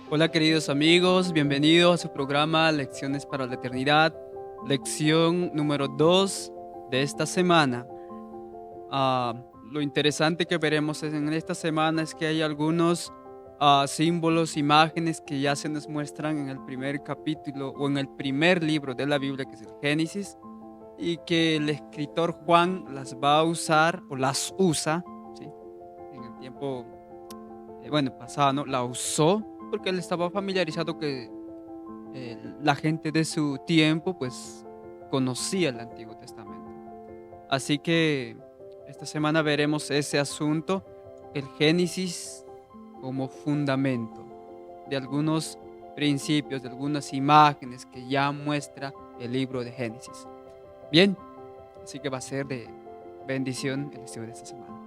Hola queridos amigos, bienvenidos a su programa Lecciones para la Eternidad, lección número 2 de esta semana. Lo interesante que veremos en esta semana es que hay algunos símbolos, imágenes que ya se nos muestran en el primer capítulo o en el primer libro de la Biblia, que es el Génesis, y que el escritor Juan las va a usar o las usa, ¿sí? En el tiempo pasado, ¿no? La usó porque él estaba familiarizado que la gente de su tiempo pues conocía el Antiguo Testamento. Así que esta semana veremos ese asunto, el Génesis como fundamento de algunos principios, de algunas imágenes que ya muestra el libro de Génesis. Bien, así que va a ser de bendición el estudio de esta semana.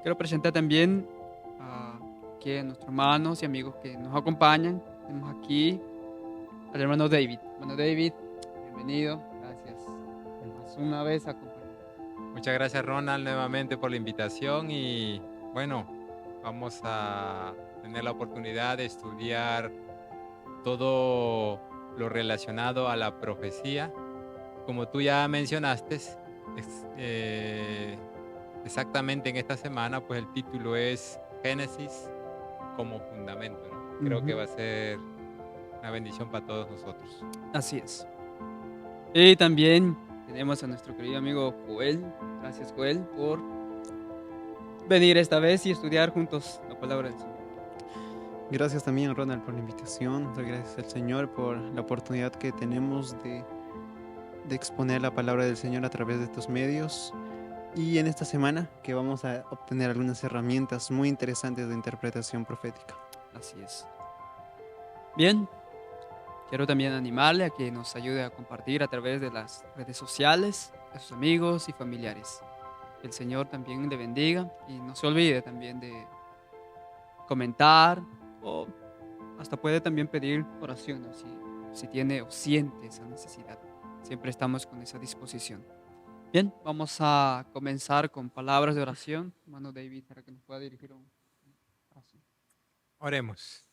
Quiero presentar también aquí a nuestros hermanos y amigos que nos acompañan. Tenemos aquí al hermano David. Hermano David, bienvenido. Gracias más una vez a acompañarnos. Muchas gracias, Ronald, nuevamente por la invitación y bueno, vamos a tener la oportunidad de estudiar todo lo relacionado a la profecía. Como tú ya mencionaste, exactamente en esta semana, pues el título es Génesis como fundamento, ¿no? Creo que va a ser una bendición para todos nosotros. Así es. Y también tenemos a nuestro querido amigo Joel. Gracias, Joel, por venir esta vez y estudiar juntos la palabra del Señor. Gracias también, Ronald, por la invitación. Doy gracias al Señor por la oportunidad que tenemos de exponer la palabra del Señor a través de estos medios. Y en esta semana que vamos a obtener algunas herramientas muy interesantes de interpretación profética. Así es. Bien, quiero también animarle a que nos ayude a compartir a través de las redes sociales a sus amigos y familiares. Que el Señor también le bendiga y no se olvide también de comentar o hasta puede también pedir oración, ¿no? si tiene o siente esa necesidad. Siempre estamos con esa disposición. Bien, vamos a comenzar con palabras de oración. Hermano David, para que nos pueda dirigir un oración. Oremos.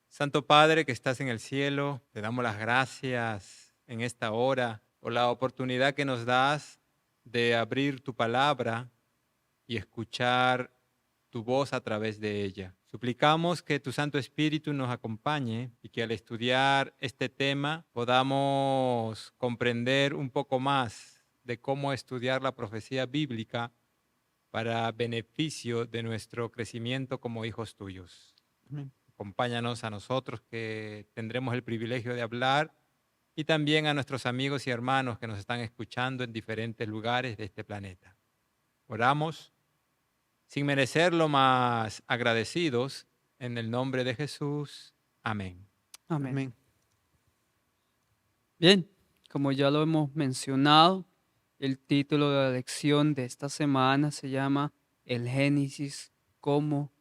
Santo Padre que estás en el cielo, te damos las gracias en esta hora por la oportunidad que nos das de abrir tu palabra y escuchar tu voz a través de ella. Suplicamos que tu Santo Espíritu nos acompañe y que al estudiar este tema podamos comprender un poco más de cómo estudiar la profecía bíblica para beneficio de nuestro crecimiento como hijos tuyos. Amén. Acompáñanos a nosotros que tendremos el privilegio de hablar y también a nuestros amigos y hermanos que nos están escuchando en diferentes lugares de este planeta. Oramos sin merecerlo, más agradecidos en el nombre de Jesús. Amén. Amén. Amén. Bien, como ya lo hemos mencionado, el título de la lección de esta semana se llama El Génesis como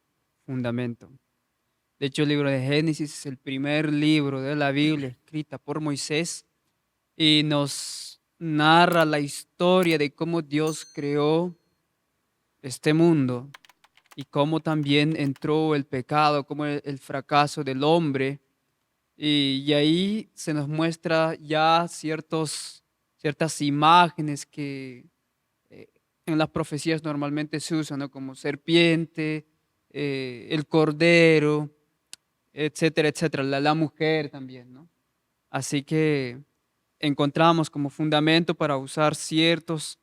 fundamento. De hecho, el libro de Génesis es el primer libro de la Biblia escrita por Moisés y nos narra la historia de cómo Dios creó este mundo y cómo también entró el pecado, cómo el fracaso del hombre. Y ahí se nos muestra ya ciertas imágenes que en las profecías normalmente se usan, ¿no? Como serpiente, el cordero, etcétera, etcétera, la mujer también, ¿no? Así que encontramos como fundamento para usar ciertos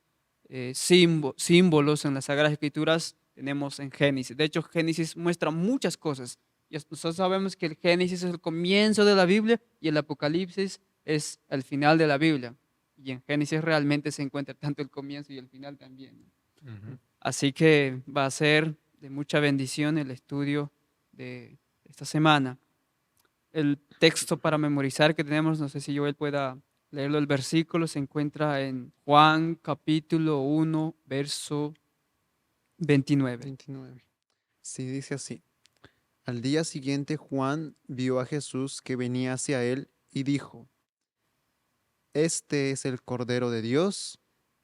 símbolos en las Sagradas Escrituras, tenemos en Génesis. De hecho, Génesis muestra muchas cosas. Y nosotros sabemos que el Génesis es el comienzo de la Biblia y el Apocalipsis es el final de la Biblia. Y en Génesis realmente se encuentra tanto el comienzo y el final también, ¿no? Así que va a ser de mucha bendición el estudio de esta semana. El texto para memorizar que tenemos, no sé si Joel pueda leerlo, el versículo se encuentra en Juan capítulo 1, verso 29. 29. Sí, dice así. Al día siguiente Juan vio a Jesús que venía hacia él y dijo: Este es el Cordero de Dios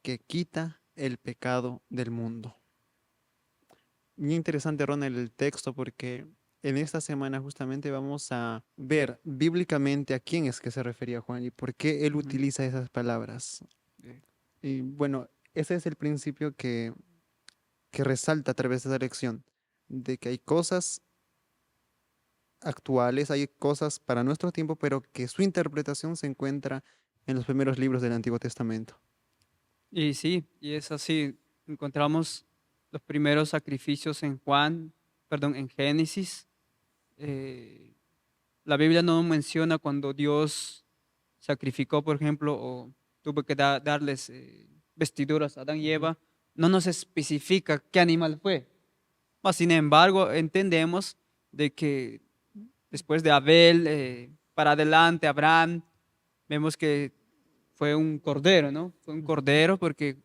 que quita el pecado del mundo. Muy interesante, Ronald, el texto, porque en esta semana justamente vamos a ver bíblicamente a quién es que se refería Juan y por qué él Ujú. utiliza esas palabras. Eh, Y bueno, ese es el principio que resalta a través de esa lección, de que hay cosas actuales, hay cosas para nuestro tiempo, pero que su interpretación se encuentra en los primeros libros del Antiguo Testamento. Y sí, y es así. Encontramos los primeros sacrificios en Génesis. Eh, la Biblia no menciona cuando Dios sacrificó, por ejemplo, o tuvo que darles vestiduras a Adán y Ujú. Eva. No nos especifica qué animal fue. Mas, sin embargo, entendemos de que después de Abel, para adelante, Abraham, vemos que fue un cordero, ¿no? Fue un Ujú. cordero porque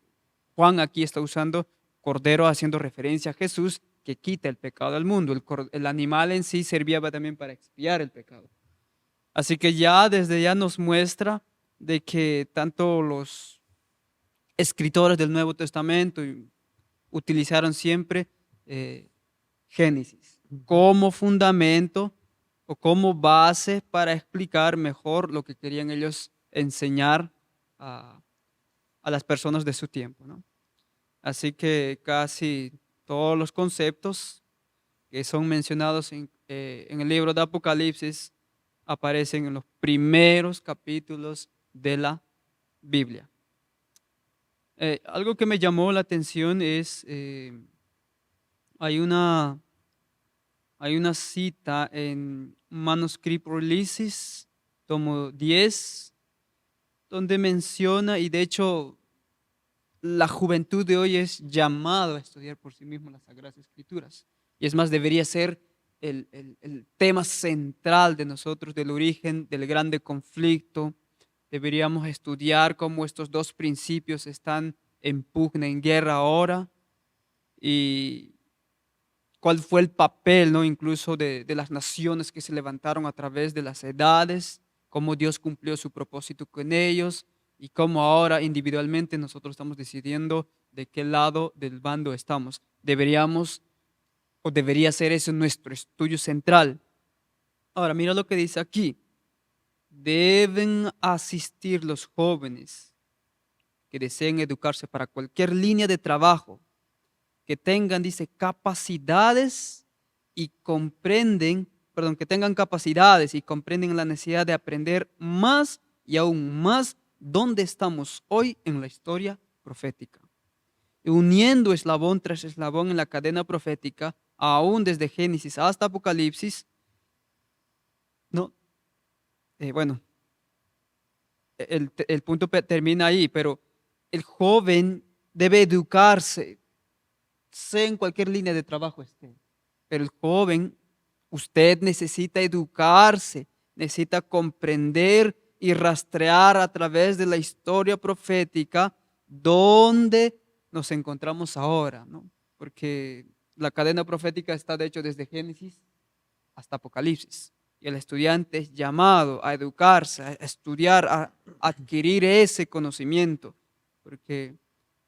Juan aquí está usando cordero haciendo referencia a Jesús que quita el pecado del mundo. El animal en sí servía también para expiar el pecado. Así que ya desde ya nos muestra de que tanto los escritores del Nuevo Testamento utilizaron siempre eh, Génesis Ujú. como fundamento o como base para explicar mejor lo que querían ellos enseñar a, a las personas de su tiempo, ¿no? Así que casi todos los conceptos que son mencionados en el libro de Apocalipsis aparecen en los primeros capítulos de la Biblia. Algo que me llamó la atención es, hay una, hay una cita en Manuscript Releases, tomo 10, donde menciona, y de hecho la juventud de hoy es llamado a estudiar por sí mismo las Sagradas Escrituras. Y es más, debería ser el tema central de nosotros, del origen del grande conflicto. Deberíamos estudiar cómo estos dos principios están en pugna, en guerra ahora, y cuál fue el papel, ¿no? Incluso de las naciones que se levantaron a través de las edades, cómo Dios cumplió su propósito con ellos y cómo ahora individualmente nosotros estamos decidiendo de qué lado del bando estamos. Deberíamos o debería ser eso nuestro estudio central. Ahora, mira lo que dice aquí. Deben asistir los jóvenes que deseen educarse para cualquier línea de trabajo, que tengan, dice, capacidades y que tengan capacidades y comprenden la necesidad de aprender más y aún más dónde estamos hoy en la historia profética. Uniendo eslabón tras eslabón en la cadena profética, aún desde Génesis hasta Apocalipsis, no, bueno, el punto termina ahí, pero el joven debe educarse, sea en cualquier línea de trabajo esté. Pero el joven, usted necesita educarse, necesita comprender y rastrear a través de la historia profética dónde nos encontramos ahora, ¿no? Porque la cadena profética está de hecho desde Génesis hasta Apocalipsis. Y el estudiante es llamado a educarse, a estudiar, a adquirir ese conocimiento, porque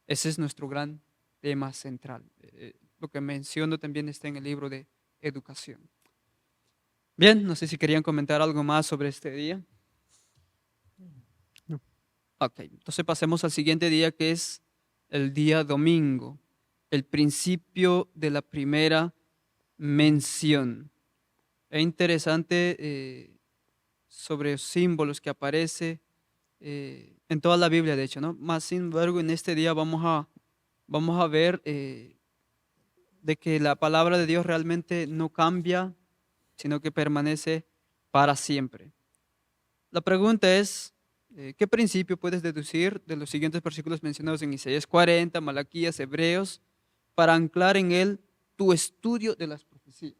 ese es nuestro gran tema central. Lo que menciono también está en el libro de educación. Bien, no sé si querían comentar algo más sobre este día. No. Ok, entonces pasemos al siguiente día que es el día domingo, el principio de la primera mención. Es interesante sobre símbolos que aparece en toda la Biblia, de hecho, ¿no? Más sin embargo, en este día vamos a ver de que la palabra de Dios realmente no cambia, sino que permanece para siempre. La pregunta es, ¿qué principio puedes deducir de los siguientes versículos mencionados en Isaías 40, Malaquías, Hebreos, para anclar en él tu estudio de las profecías?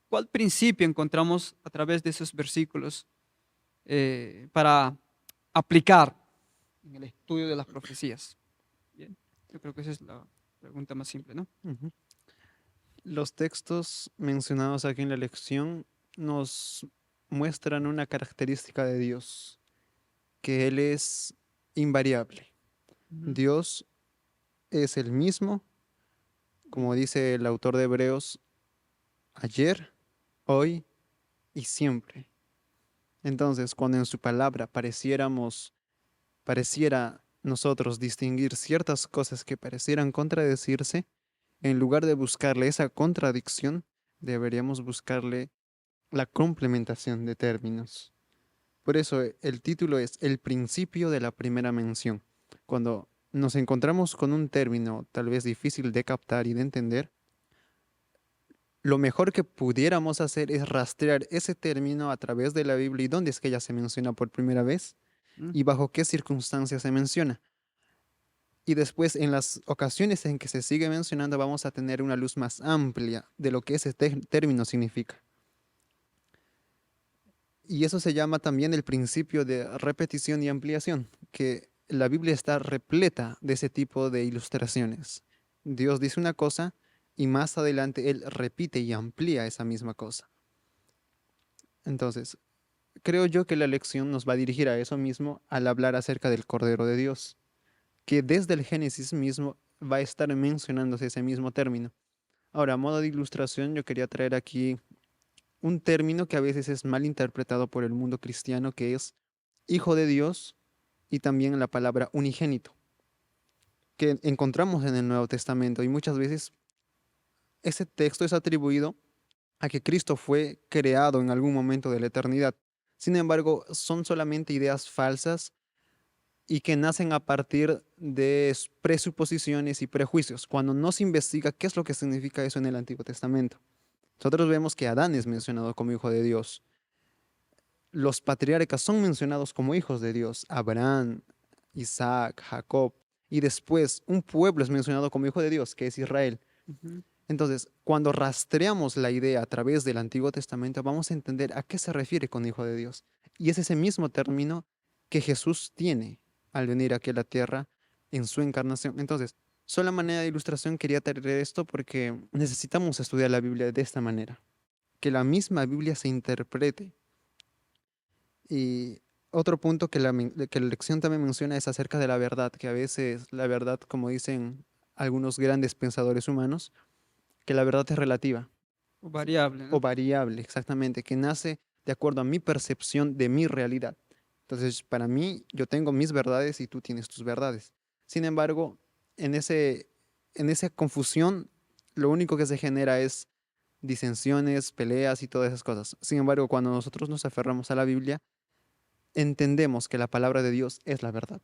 ¿Cuál principio encontramos a través de esos versículos para aplicar en el estudio de las profecías? Bien, yo creo que esa es la pregunta más simple, ¿no? Ujú. Los textos mencionados aquí en la lección nos muestran una característica de Dios, que Él es invariable. Ujú. Dios es el mismo, como dice el autor de Hebreos, ayer, hoy y siempre. Entonces, cuando en su palabra pareciera nosotros distinguir ciertas cosas que parecieran contradecirse, en lugar de buscarle esa contradicción, deberíamos buscarle la complementación de términos. Por eso el título es El principio de la primera mención. Cuando nos encontramos con un término tal vez difícil de captar y de entender, lo mejor que pudiéramos hacer es rastrear ese término a través de la Biblia y dónde es que ya se menciona por primera vez Mm. y bajo qué circunstancias se menciona. Y después, en las ocasiones en que se sigue mencionando, vamos a tener una luz más amplia de lo que ese término significa. Y eso se llama también el principio de repetición y ampliación, que la Biblia está repleta de ese tipo de ilustraciones. Dios dice una cosa y más adelante Él repite y amplía esa misma cosa. Entonces, creo yo que la lección nos va a dirigir a eso mismo al hablar acerca del Cordero de Dios, que desde el Génesis mismo va a estar mencionándose ese mismo término. Ahora, a modo de ilustración, yo quería traer aquí un término que a veces es mal interpretado por el mundo cristiano, que es hijo de Dios y también la palabra unigénito, que encontramos en el Nuevo Testamento y muchas veces ese texto es atribuido a que Cristo fue creado en algún momento de la eternidad. Sin embargo, son solamente ideas falsas y que nacen a partir de presuposiciones y prejuicios, cuando no se investiga qué es lo que significa eso en el Antiguo Testamento. Nosotros vemos que Adán es mencionado como hijo de Dios. Los patriarcas son mencionados como hijos de Dios, Abraham, Isaac, Jacob, y después un pueblo es mencionado como hijo de Dios, que es Israel. Ujú. Entonces, cuando rastreamos la idea a través del Antiguo Testamento, vamos a entender a qué se refiere con hijo de Dios. Y es ese mismo término que Jesús tiene al venir aquí a la tierra en su encarnación. Entonces, sola manera de ilustración quería traer esto porque necesitamos estudiar la Biblia de esta manera, que la misma Biblia se interprete. Y otro punto que la lección también menciona es acerca de la verdad, que a veces la verdad, como dicen algunos grandes pensadores humanos, que la verdad es relativa O variable, o ¿no? variable, exactamente, que nace de acuerdo a mi percepción de mi realidad. Entonces, para mí, yo tengo mis verdades y tú tienes tus verdades. Sin embargo, en en esa confusión, lo único que se genera es disensiones, peleas y todas esas cosas. Sin embargo, cuando nosotros nos aferramos a la Biblia, entendemos que la palabra de Dios es la verdad.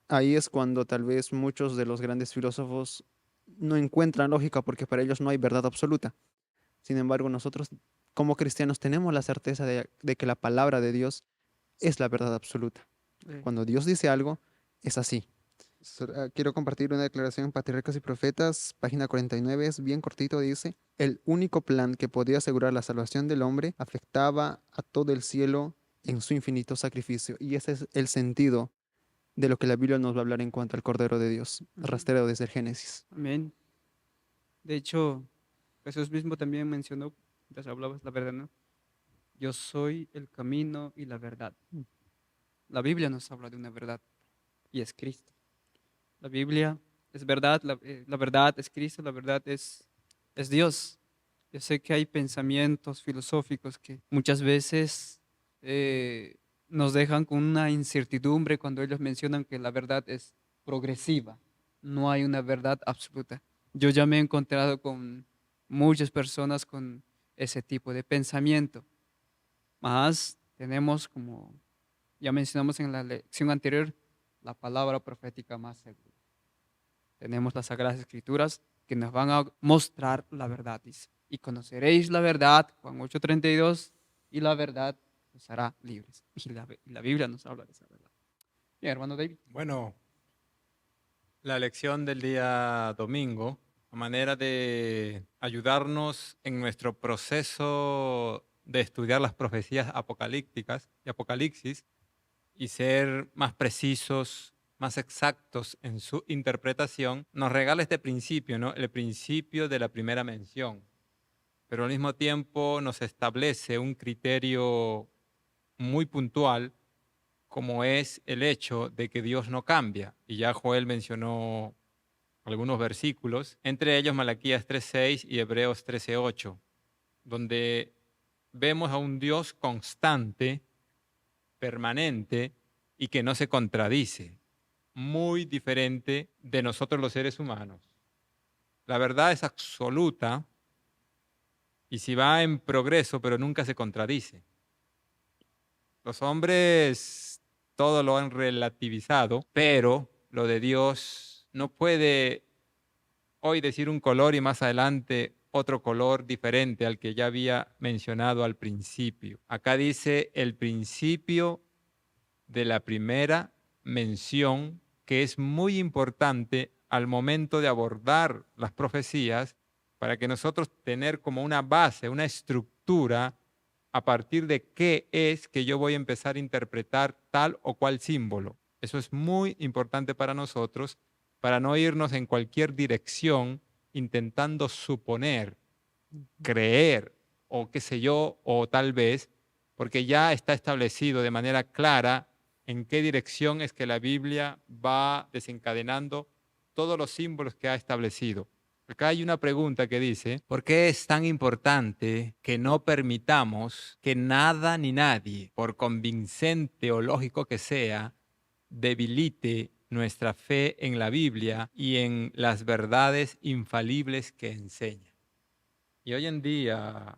Ahí es cuando tal vez muchos de los grandes filósofos no encuentran lógica porque para ellos no hay verdad absoluta. Sin embargo, nosotros como cristianos tenemos la certeza de que la palabra de Dios es la verdad absoluta. Eh, Cuando Dios dice algo, es así. Quiero compartir una declaración en Patriarcas y Profetas, página 49, es bien cortito, dice, el único plan que podía asegurar la salvación del hombre afectaba a todo el cielo en su infinito sacrificio. Y ese es el sentido de lo que la Biblia nos va a hablar en cuanto al Cordero de Dios, Ujú. rastreo desde el Génesis. Amén. De hecho, Jesús mismo también mencionó, mientras hablabas la verdad, ¿no? Yo soy el camino y la verdad. La Biblia nos habla de una verdad y es Cristo. La Biblia es verdad, la verdad es Cristo, la verdad es Dios. Yo sé que hay pensamientos filosóficos que muchas veces eh, nos dejan con una incertidumbre cuando ellos mencionan que la verdad es progresiva. No hay una verdad absoluta. Yo ya me he encontrado con muchas personas con ese tipo de pensamiento. Más tenemos, como ya mencionamos en la lección anterior, la palabra profética más segura. Tenemos las Sagradas Escrituras que nos van a mostrar la verdad, dice. Y conoceréis la verdad, Juan 8:32, y la verdad os hará libres. Y la Biblia nos habla de esa verdad. Bien, hermano David. Bueno, la lección del día domingo, a manera de ayudarnos en nuestro proceso de estudiar las profecías apocalípticas y Apocalipsis y ser más precisos, más exactos en su interpretación, nos regala este principio, ¿no? El principio de la primera mención, pero al mismo tiempo nos establece un criterio muy puntual como es el hecho de que Dios no cambia. Y ya Joel mencionó algunos versículos, entre ellos Malaquías 3:6 y Hebreos 13:8, donde vemos a un Dios constante, permanente y que no se contradice, muy diferente de nosotros los seres humanos. La verdad es absoluta y si va en progreso, pero nunca se contradice. Los hombres todo lo han relativizado, pero lo de Dios no puede hoy decir un color y más adelante otro color diferente al que ya había mencionado al principio. Acá dice el principio de la primera mención, que es muy importante al momento de abordar las profecías para que nosotros tener como una base, una estructura a partir de qué es que yo voy a empezar a interpretar tal o cual símbolo. Eso es muy importante para nosotros, para no irnos en cualquier dirección intentando suponer, creer o qué sé yo, o tal vez, porque ya está establecido de manera clara en qué dirección es que la Biblia va desencadenando todos los símbolos que ha establecido. Acá hay una pregunta que dice, ¿por qué es tan importante que no permitamos que nada ni nadie, por convincente o lógico que sea, debilite nuestra fe en la Biblia y en las verdades infalibles que enseña? Y hoy en día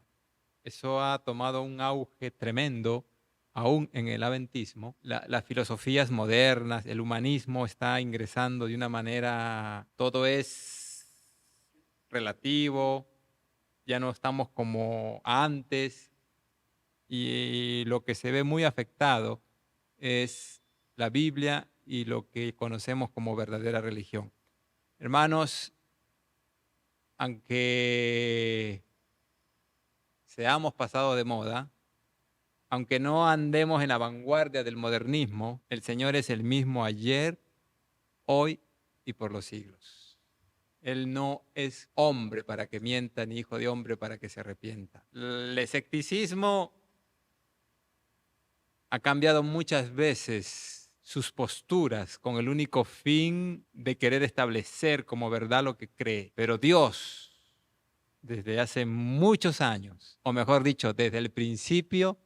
eso ha tomado un auge tremendo, aún en el adventismo. Las filosofías modernas, el humanismo está ingresando de una manera, todo es relativo, ya no estamos como antes, y lo que se ve muy afectado es la Biblia y lo que conocemos como verdadera religión. Hermanos, aunque seamos pasados de moda, aunque no andemos en la vanguardia del modernismo, el Señor es el mismo ayer, hoy y por los siglos. Él no es hombre para que mienta, ni hijo de hombre para que se arrepienta. El escepticismo ha cambiado muchas veces sus posturas con el único fin de querer establecer como verdad lo que cree. Pero Dios, desde hace muchos años, o mejor dicho, desde el principio,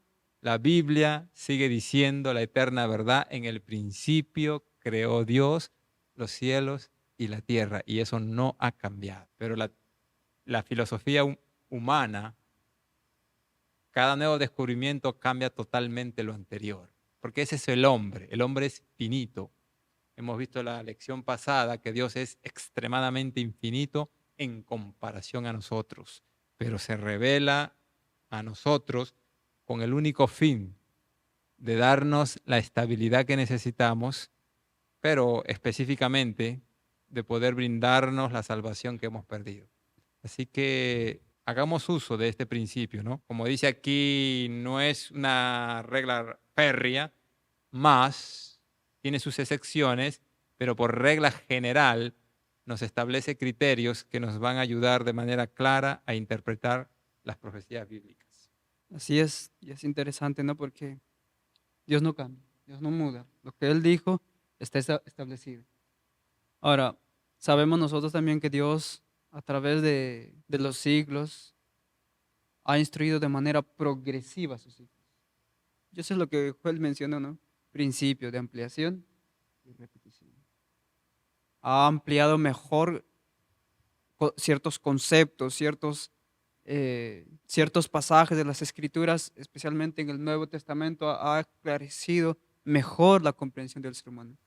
la Biblia sigue diciendo la eterna verdad. En el principio creó Dios los cielos y la tierra, y eso no ha cambiado. Pero la filosofía humana, cada nuevo descubrimiento cambia totalmente lo anterior, porque ese es el hombre es finito. Hemos visto la lección pasada que Dios es extremadamente infinito en comparación a nosotros, pero se revela a nosotros con el único fin de darnos la estabilidad que necesitamos, pero específicamente de poder brindarnos la salvación que hemos perdido. Así que hagamos uso de este principio, ¿no? Como dice aquí, no es una regla férrea, más tiene sus excepciones, pero por regla general nos establece criterios que nos van a ayudar de manera clara a interpretar las profecías bíblicas. Así es, y es interesante, ¿no? Porque Dios no cambia, Dios no muda. Lo que Él dijo está establecido. Ahora, sabemos nosotros también que Dios, a través de los siglos, ha instruido de manera progresiva a sus hijos. Y eso es lo que Joel mencionó, ¿no? Principio de ampliación y repetición. Ha ampliado mejor ciertos conceptos, ciertos pasajes de las Escrituras, especialmente en el Nuevo Testamento, ha esclarecido mejor la comprensión del ser humano.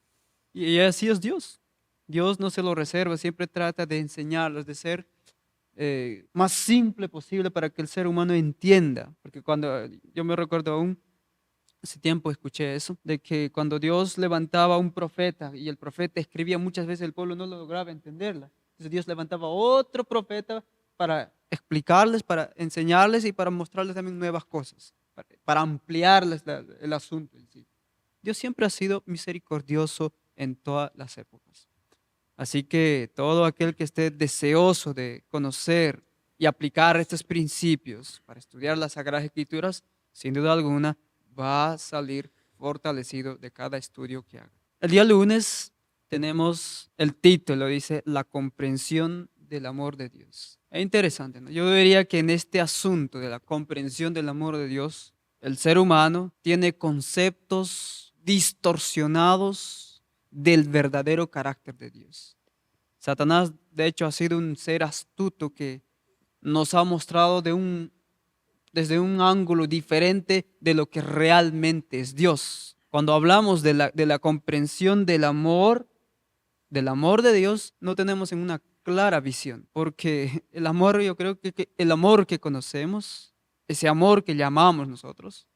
Y así es Dios. Dios no se lo reserva, siempre trata de enseñarlos, de ser más simple posible para que el ser humano entienda. Porque cuando yo me recuerdo aún, hace tiempo escuché eso, de que cuando Dios levantaba a un profeta y el profeta escribía, muchas veces el pueblo no lograba entenderla. Entonces Dios levantaba otro profeta para explicarles, para enseñarles y para mostrarles también nuevas cosas, para ampliarles el asunto en sí. Dios siempre ha sido misericordioso en todas las épocas. Así que todo aquel que esté deseoso de conocer y aplicar estos principios para estudiar las Sagradas Escrituras, sin duda alguna, va a salir fortalecido de cada estudio que haga. El día lunes tenemos el título, dice, la comprensión del amor de Dios. Es interesante, ¿no? Yo diría que en este asunto de la comprensión del amor de Dios, el ser humano tiene conceptos distorsionados del verdadero carácter de Dios. Satanás, de hecho, ha sido un ser astuto que nos ha mostrado desde un ángulo diferente de lo que realmente es Dios. Cuando hablamos de la comprensión del amor de Dios, no tenemos en una clara visión, porque el amor, yo creo que el amor que conocemos, ese amor que llamamos nosotros,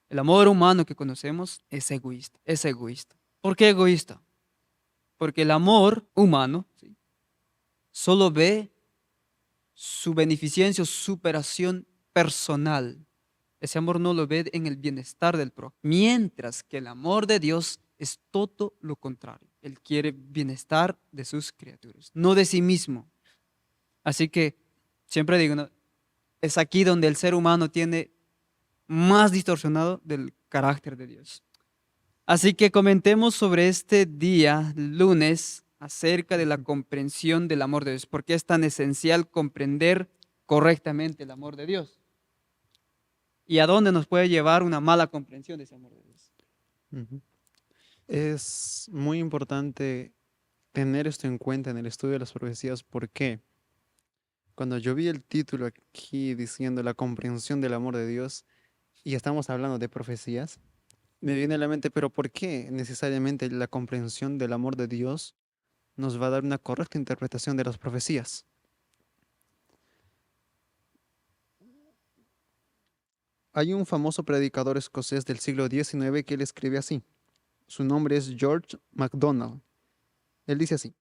el amor humano que conocemos, es egoísta, es egoísta. ¿Por qué egoísta? Porque el amor humano, ¿sí?, solo ve su beneficencia o superación personal. Ese amor no lo ve en el bienestar del prójimo. Mientras que el amor de Dios es todo lo contrario. Él quiere bienestar de sus criaturas, no de sí mismo. Así que siempre digo, ¿no?, es aquí donde el ser humano tiene más distorsionado del carácter de Dios. Así que comentemos sobre este día, lunes, acerca de la comprensión del amor de Dios. ¿Por qué es tan esencial comprender correctamente el amor de Dios? ¿Y a dónde nos puede llevar una mala comprensión de ese amor de Dios? Ujú. Es muy importante tener esto en cuenta en el estudio de las profecías. ¿Por qué? Cuando yo vi el título aquí diciendo la comprensión del amor de Dios y estamos hablando de profecías, me viene a la mente, pero ¿por qué necesariamente la comprensión del amor de Dios nos va a dar una correcta interpretación de las profecías? Hay un famoso predicador escocés del siglo XIX que él escribe así. Su nombre es George MacDonald. Él dice así: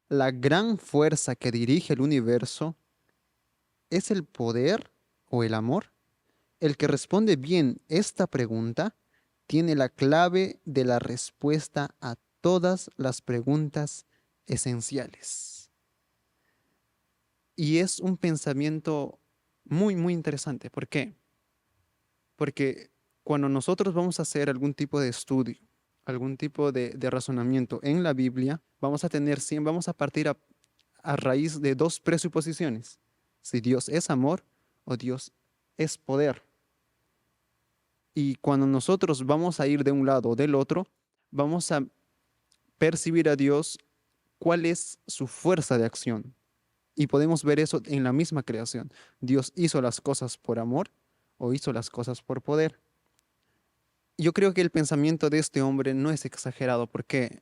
la gran fuerza que dirige el universo es el poder o el amor. El que responde bien esta pregunta tiene la clave de la respuesta a todas las preguntas esenciales. Y es un pensamiento muy, muy interesante. ¿Por qué? Porque cuando nosotros vamos a hacer algún tipo de estudio, algún tipo de razonamiento en la Biblia, vamos a partir a raíz de dos presuposiciones: si Dios es amor o Dios es poder. Y cuando nosotros vamos a ir de un lado o del otro, vamos a percibir a Dios cuál es su fuerza de acción. Y podemos ver eso en la misma creación. Dios hizo las cosas por amor o hizo las cosas por poder. Yo creo que el pensamiento de este hombre no es exagerado. ¿Por qué?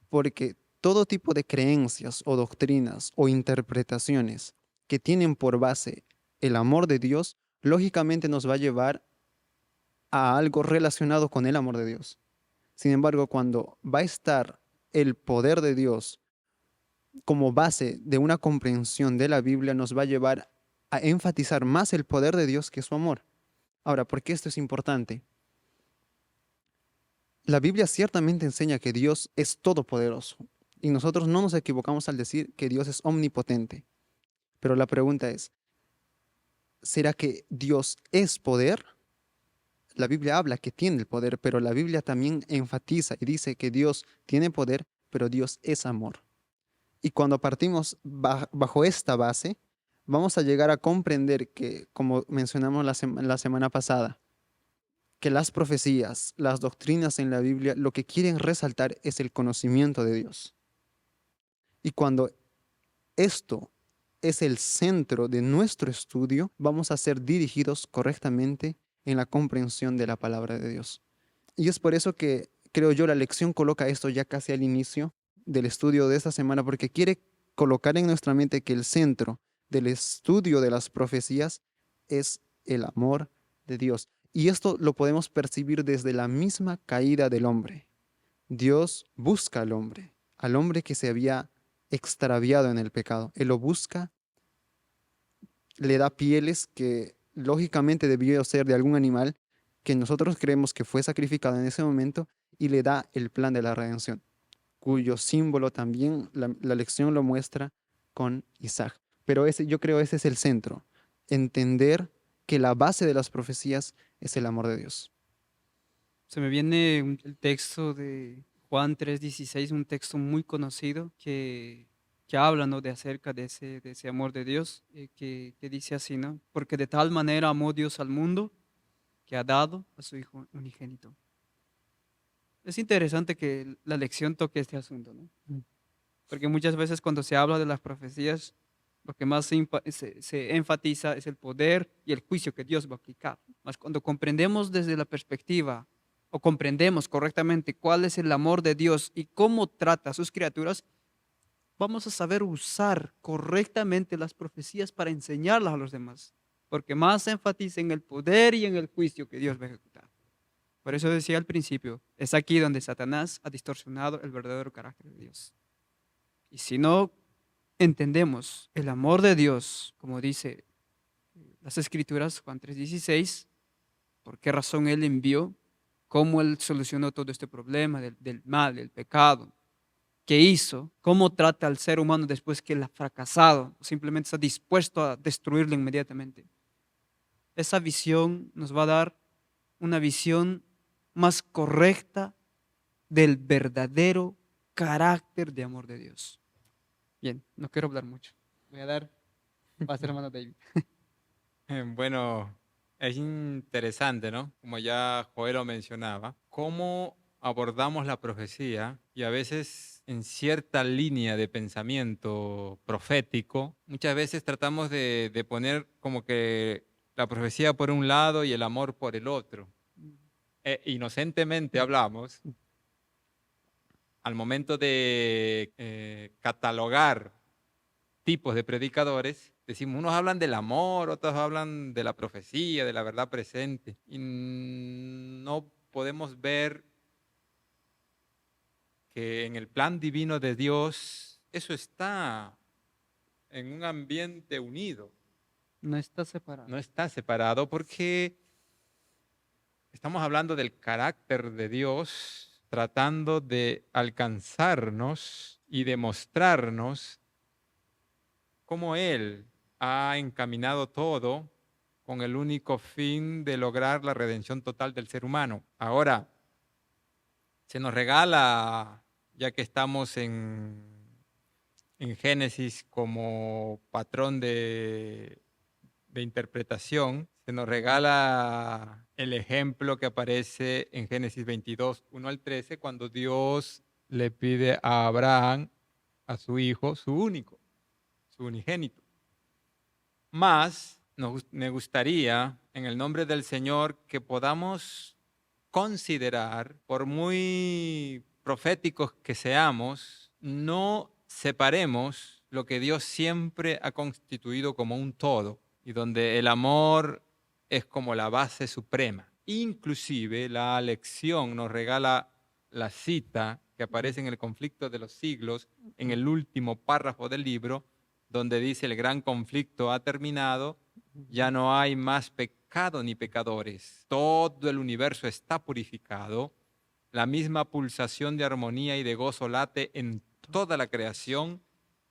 Porque todo tipo de creencias o doctrinas o interpretaciones que tienen por base el amor de Dios, lógicamente nos va a llevar a algo relacionado con el amor de Dios. Sin embargo, cuando va a estar el poder de Dios como base de una comprensión de la Biblia, nos va a llevar a enfatizar más el poder de Dios que su amor. Ahora, ¿por qué esto es importante? La Biblia ciertamente enseña que Dios es todopoderoso y nosotros no nos equivocamos al decir que Dios es omnipotente. Pero la pregunta es, ¿será que Dios es poder? La Biblia habla que tiene el poder, pero la Biblia también enfatiza y dice que Dios tiene poder, pero Dios es amor. Y cuando partimos bajo esta base, vamos a llegar a comprender que, como mencionamos la semana pasada, que las profecías, las doctrinas en la Biblia, lo que quieren resaltar es el conocimiento de Dios. Y cuando esto es el centro de nuestro estudio, vamos a ser dirigidos correctamente en la comprensión de la palabra de Dios. Y es por eso que creo yo la lección coloca esto ya casi al inicio del estudio de esta semana, porque quiere colocar en nuestra mente que el centro del estudio de las profecías es el amor de Dios. Y esto lo podemos percibir desde la misma caída del hombre. Dios busca al hombre que se había extraviado en el pecado. Él lo busca, le da pieles que lógicamente debió ser de algún animal que nosotros creemos que fue sacrificado en ese momento, y le da el plan de la redención, cuyo símbolo también la lección lo muestra con Isaac. Pero yo creo ese es el centro, entender que la base de las profecías es el amor de Dios. Se me viene el texto de Juan 3:16, un texto muy conocido que habla, ¿no?, de acerca de ese amor de Dios, que dice así, ¿no? Porque de tal manera amó Dios al mundo que ha dado a su Hijo unigénito. Es interesante que la lección toque este asunto, ¿no? Porque muchas veces cuando se habla de las profecías, lo que más se enfatiza es el poder y el juicio que Dios va a aplicar. Mas cuando comprendemos desde la perspectiva o comprendemos correctamente cuál es el amor de Dios y cómo trata a sus criaturas, vamos a saber usar correctamente las profecías para enseñarlas a los demás. Porque más se enfatiza en el poder y en el juicio que Dios va a ejecutar. Por eso decía al principio, es aquí donde Satanás ha distorsionado el verdadero carácter de Dios. Y si no entendemos el amor de Dios, como dice las Escrituras, Juan 3:16, por qué razón Él envió, cómo Él solucionó todo este problema del mal, del pecado, qué hizo, cómo trata al ser humano después que Él ha fracasado, simplemente está dispuesto a destruirlo inmediatamente. Esa visión nos va a dar una visión más correcta del verdadero carácter de amor de Dios. Bien, no quiero hablar mucho. Voy a dar paso, hermano David. Bueno, es interesante, ¿no? Como ya Joel lo mencionaba, cómo abordamos la profecía y a veces en cierta línea de pensamiento profético, muchas veces tratamos de poner como que la profecía por un lado y el amor por el otro. Inocentemente hablamos, al momento de catalogar tipos de predicadores, decimos, unos hablan del amor, otros hablan de la profecía, de la verdad presente. Y no podemos ver que en el plan divino de Dios eso está en un ambiente unido. No está separado. No está separado porque estamos hablando del carácter de Dios, tratando de alcanzarnos y demostrarnos cómo Él ha encaminado todo con el único fin de lograr la redención total del ser humano. Ahora, se nos regala, ya que estamos en Génesis como patrón de interpretación, se nos regala el ejemplo que aparece en Génesis 22, 1 al 13, cuando Dios le pide a Abraham, a su hijo, su único, su unigénito. Más me gustaría, en el nombre del Señor, que podamos considerar, por muy proféticos que seamos, no separemos lo que Dios siempre ha constituido como un todo y donde el amor es como la base suprema. Inclusive la lección nos regala la cita que aparece en el conflicto de los siglos, en el último párrafo del libro, donde dice el gran conflicto ha terminado, ya no hay más pecado ni pecadores, todo el universo está purificado, la misma pulsación de armonía y de gozo late en toda la creación,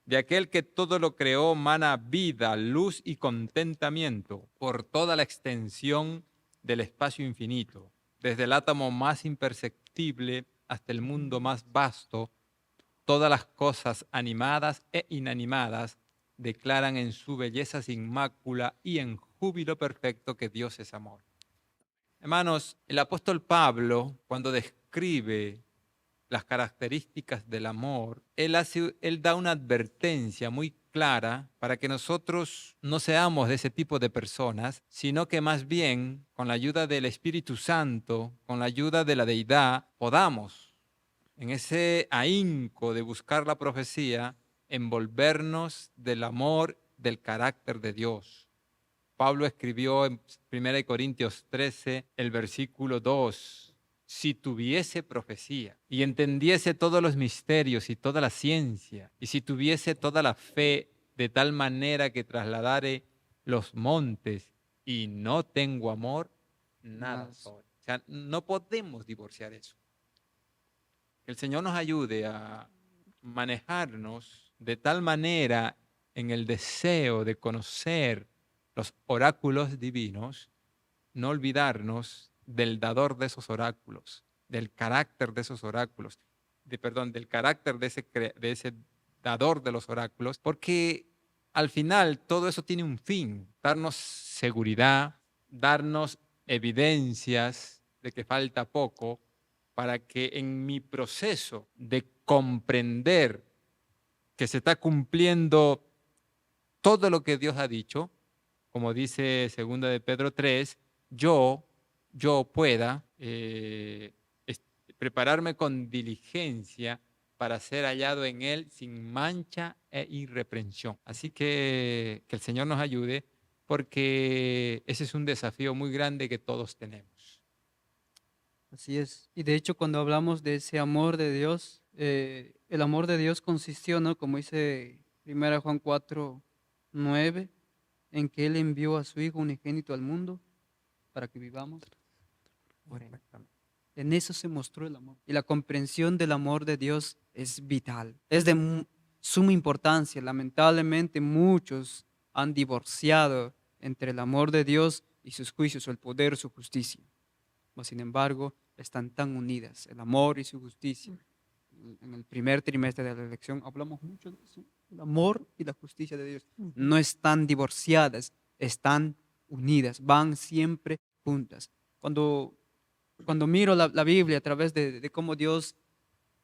de aquel que todo lo creó mana vida, luz y contentamiento por toda la extensión del espacio infinito, desde el átomo más imperceptible hasta el mundo más vasto, todas las cosas animadas e inanimadas declaran en su belleza sin mácula y en júbilo perfecto que Dios es amor. Hermanos, el apóstol Pablo, cuando describe las características del amor, él da una advertencia muy clara para que nosotros no seamos de ese tipo de personas, sino que más bien, con la ayuda del Espíritu Santo, con la ayuda de la deidad, podamos, en ese ahínco de buscar la profecía, envolvernos del amor, del carácter de Dios. Pablo escribió en 1 Corintios 13, el versículo 2, si tuviese profecía y entendiese todos los misterios y toda la ciencia, y si tuviese toda la fe de tal manera que trasladare los montes y no tengo amor, nada soy. O sea, no podemos divorciar eso. Que el Señor nos ayude a manejarnos de tal manera en el deseo de conocer los oráculos divinos, no olvidarnos del dador de esos oráculos, del carácter de esos oráculos, del carácter de ese dador de los oráculos, porque al final todo eso tiene un fin, darnos seguridad, darnos evidencias de que falta poco para que en mi proceso de comprender que se está cumpliendo todo lo que Dios ha dicho, como dice 2 de Pedro 3, yo pueda prepararme con diligencia para ser hallado en Él sin mancha e irreprensión. Así que el Señor nos ayude, porque ese es un desafío muy grande que todos tenemos. Así es. Y de hecho, cuando hablamos de ese amor de Dios, el amor de Dios consistió, ¿no? Como dice 1 Juan 4:9, en que Él envió a su Hijo unigénito al mundo para que vivamos por Él. En eso se mostró el amor. Y la comprensión del amor de Dios es vital. Es de suma importancia. Lamentablemente muchos han divorciado entre el amor de Dios y sus juicios, o el poder, su justicia. Mas, sin embargo, están tan unidas, el amor y su justicia. En el primer trimestre de la lección hablamos mucho de eso. El amor y la justicia de Dios no están divorciadas, están unidas, van siempre juntas. Cuando miro la Biblia a través de cómo Dios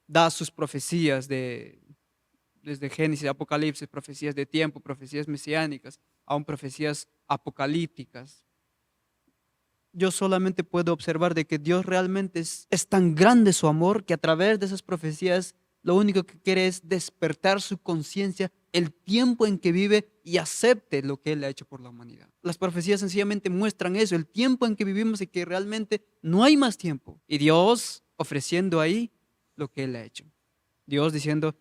da sus profecías desde Génesis, Apocalipsis, profecías de tiempo, profecías mesiánicas, aún profecías apocalípticas, yo solamente puedo observar de que Dios realmente es tan grande su amor que a través de esas profecías lo único que quiere es despertar su conciencia, el tiempo en que vive, y acepte lo que Él ha hecho por la humanidad. Las profecías sencillamente muestran eso, el tiempo en que vivimos y que realmente no hay más tiempo. Y Dios ofreciendo ahí lo que Él ha hecho. Dios diciendo,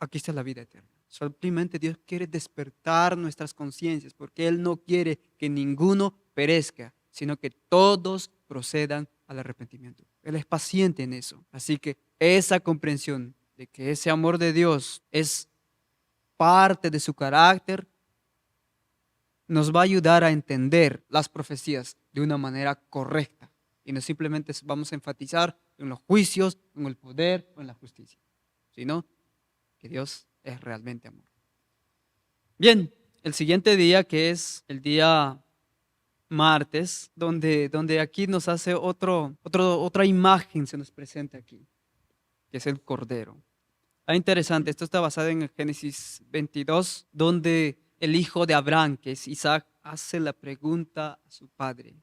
aquí está la vida eterna. Simplemente Dios quiere despertar nuestras conciencias porque Él no quiere que ninguno perezca, sino que todos procedan al arrepentimiento. Él es paciente en eso. Así que esa comprensión de que ese amor de Dios es parte de su carácter nos va a ayudar a entender las profecías de una manera correcta. Y no simplemente vamos a enfatizar en los juicios, en el poder o en la justicia, sino que Dios es realmente amor. Bien, el siguiente día, que es el día martes, donde aquí nos hace otra imagen, se nos presenta aquí, que es el Cordero. Interesante, esto está basado en el Génesis 22, donde el hijo de Abraham, que es Isaac, hace la pregunta a su padre.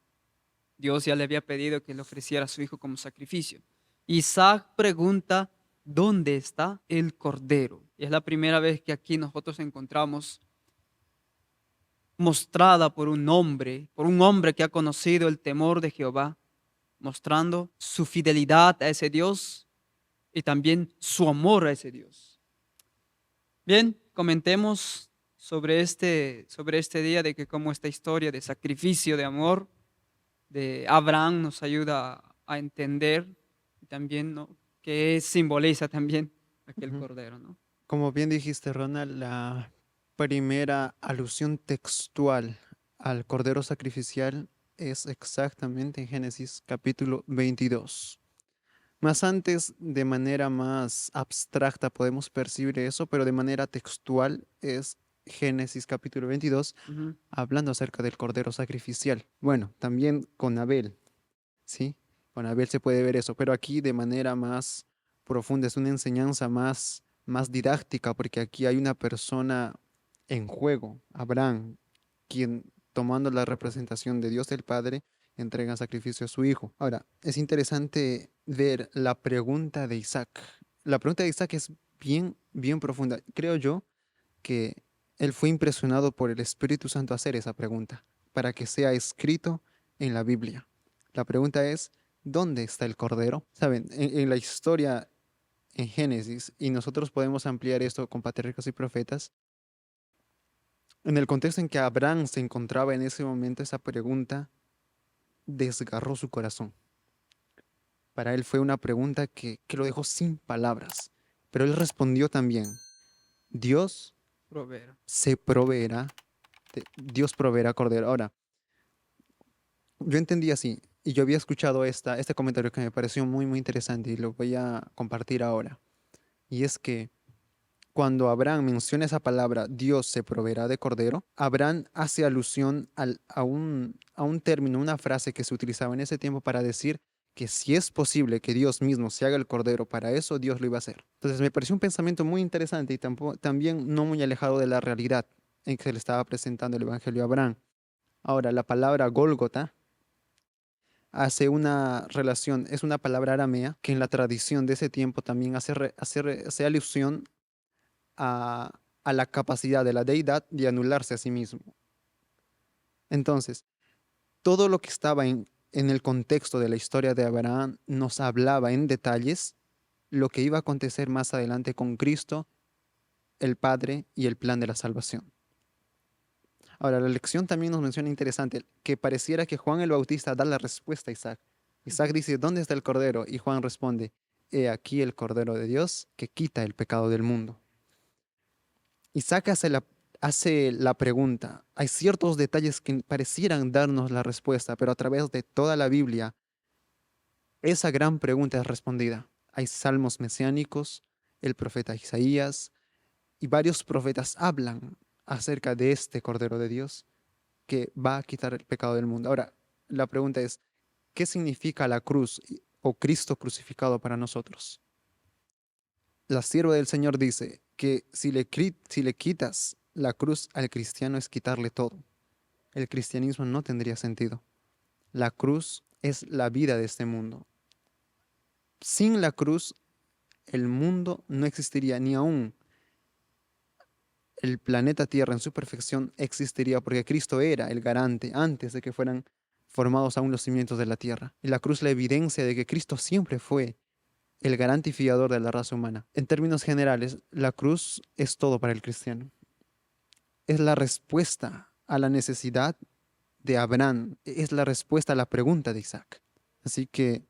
Dios ya le había pedido que le ofreciera a su hijo como sacrificio. Isaac pregunta, ¿dónde está el Cordero? Y es la primera vez que aquí nosotros encontramos mostrada por un hombre que ha conocido el temor de Jehová, mostrando su fidelidad a ese Dios y también su amor a ese Dios. Bien, comentemos sobre este día, de que cómo esta historia de sacrificio, de amor de Abraham nos ayuda a entender, y también, ¿no?, que simboliza también aquel Cordero, ¿no? Como bien dijiste, Ronald, la primera alusión textual al Cordero sacrificial es exactamente en Génesis capítulo 22. Más antes, de manera más abstracta, podemos percibir eso, pero de manera textual es Génesis capítulo 22, hablando acerca del Cordero sacrificial. Bueno, también con Abel, ¿sí? Con Abel se puede ver eso, pero aquí de manera más profunda, es una enseñanza más didáctica, porque aquí hay una persona en juego, Abraham, quien, tomando la representación de Dios el Padre, entrega sacrificio a su hijo. Ahora, es interesante ver la pregunta de Isaac. La pregunta de Isaac es bien profunda. Creo yo que él fue impresionado por el Espíritu Santo a hacer esa pregunta, para que sea escrito en la Biblia. La pregunta es, ¿dónde está el Cordero? Saben, en la historia en Génesis, y nosotros podemos ampliar esto con patriarcas y profetas, en el contexto en que Abraham se encontraba en ese momento, esa pregunta desgarró su corazón. Para él fue una pregunta que lo dejó sin palabras, pero él respondió también, Dios proveerá Cordero. Ahora, yo entendí así, Y yo había escuchado este comentario que me pareció muy, muy interesante y lo voy a compartir ahora. Y es que cuando Abraham menciona esa palabra, Dios se proveerá de cordero, Abraham hace alusión a un término, una frase que se utilizaba en ese tiempo para decir que si es posible que Dios mismo se haga el cordero, para eso Dios lo iba a hacer. Entonces me pareció un pensamiento muy interesante y también no muy alejado de la realidad en que se le estaba presentando el Evangelio a Abraham. Ahora, la palabra Gólgota hace una relación, es una palabra aramea que en la tradición de ese tiempo también hace alusión a la capacidad de la deidad de anularse a sí mismo. Entonces, todo lo que estaba en el contexto de la historia de Abraham nos hablaba en detalles lo que iba a acontecer más adelante con Cristo, el Padre y el plan de la salvación. Ahora, la lección también nos menciona interesante que pareciera que Juan el Bautista da la respuesta a Isaac. Isaac dice, ¿dónde está el Cordero? Y Juan responde, he aquí el Cordero de Dios que quita el pecado del mundo. Isaac hace la pregunta. Hay ciertos detalles que parecieran darnos la respuesta, pero a través de toda la Biblia, esa gran pregunta es respondida. Hay salmos mesiánicos, el profeta Isaías y varios profetas hablan acerca de este Cordero de Dios que va a quitar el pecado del mundo. Ahora, la pregunta es, ¿qué significa la cruz o Cristo crucificado para nosotros? La sierva del Señor dice que si le quitas la cruz al cristiano es quitarle todo. El cristianismo no tendría sentido. La cruz es la vida de este mundo. Sin la cruz, el mundo no existiría, ni aún el planeta Tierra en su perfección existiría, porque Cristo era el garante antes de que fueran formados aún los cimientos de la tierra. Y la cruz la evidencia de que Cristo siempre fue el garante y fiador de la raza humana. En términos generales, la cruz es todo para el cristiano. Es la respuesta a la necesidad de Abraham, es la respuesta a la pregunta de Isaac. Así que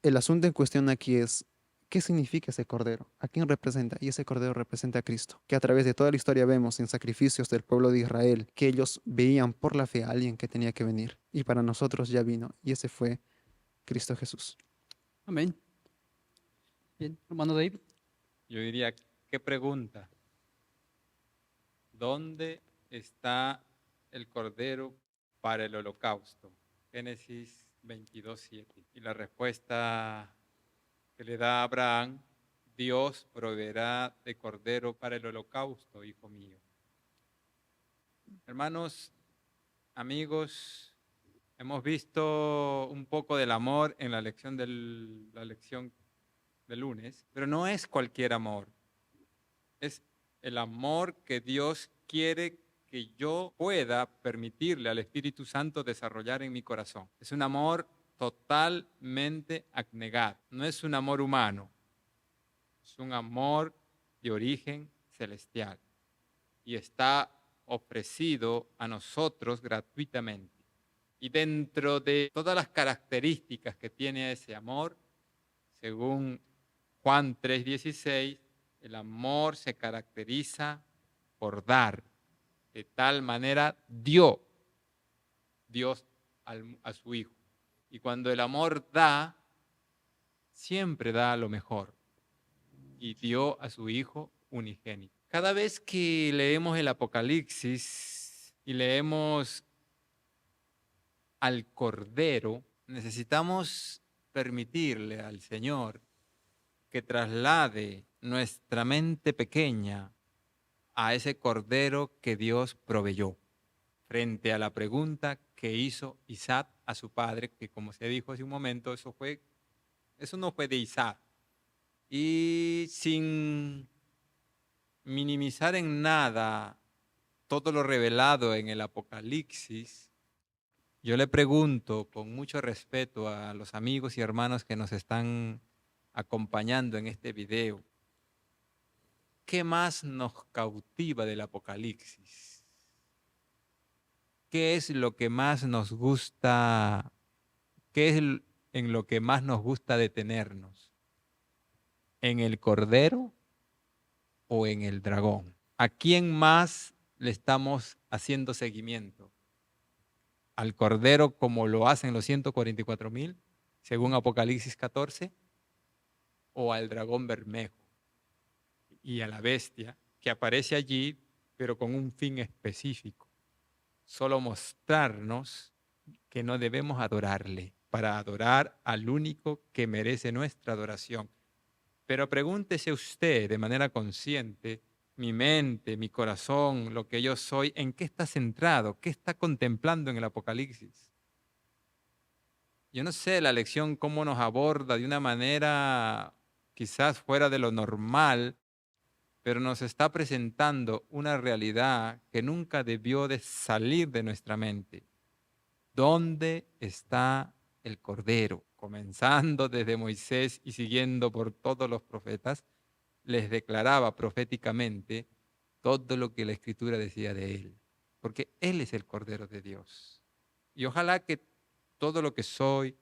el asunto en cuestión aquí es, ¿qué significa ese cordero? ¿A quién representa? Y ese cordero representa a Cristo, que a través de toda la historia vemos en sacrificios del pueblo de Israel, que ellos veían por la fe a alguien que tenía que venir. Y para nosotros ya vino, y ese fue Cristo Jesús. Amén. Bien, hermano David. Yo diría, ¿qué pregunta? ¿Dónde está el cordero para el holocausto? Génesis 22:7. Y la respuesta que le da a Abraham, Dios proveerá de cordero para el holocausto, hijo mío. Hermanos, amigos, hemos visto un poco del amor en la lección del lunes, pero no es cualquier amor. Es el amor que Dios quiere que yo pueda permitirle al Espíritu Santo desarrollar en mi corazón. Es un amor totalmente abnegado. No es un amor humano. Es un amor de origen celestial. Y está ofrecido a nosotros gratuitamente. Y dentro de todas las características que tiene ese amor, según Juan 3:16, el amor se caracteriza por dar. De tal manera dio Dios a su Hijo. Y cuando el amor da, siempre da lo mejor. Y dio a su Hijo unigénito. Cada vez que leemos el Apocalipsis y leemos al Cordero, necesitamos permitirle al Señor que traslade nuestra mente pequeña a ese Cordero que Dios proveyó, frente a la pregunta que hizo Isaac a su padre, que como se dijo hace un momento, eso no fue de Isaac. Y sin minimizar en nada todo lo revelado en el Apocalipsis, yo le pregunto con mucho respeto a los amigos y hermanos que nos están acompañando en este video, ¿qué más nos cautiva del Apocalipsis? ¿Qué es lo que más nos gusta? ¿Qué es en lo que más nos gusta detenernos? ¿En el Cordero o en el dragón? ¿A quién más le estamos haciendo seguimiento? al Cordero como lo hacen los 144,000, según Apocalipsis 14, o al dragón bermejo y a la bestia que aparece allí, pero con un fin específico. Solo mostrarnos que no debemos adorarle, para adorar al único que merece nuestra adoración. Pero pregúntese usted de manera consciente, mi mente, mi corazón, lo que yo soy, ¿en qué está centrado? ¿Qué está contemplando en el Apocalipsis? Yo no sé la lección cómo nos aborda de una manera quizás fuera de lo normal, pero nos está presentando una realidad que nunca debió de salir de nuestra mente. ¿Dónde está el Cordero? Comenzando desde Moisés y siguiendo por todos los profetas, les declaraba proféticamente todo lo que la Escritura decía de él, porque él es el Cordero de Dios. Y ojalá que todo lo que soy,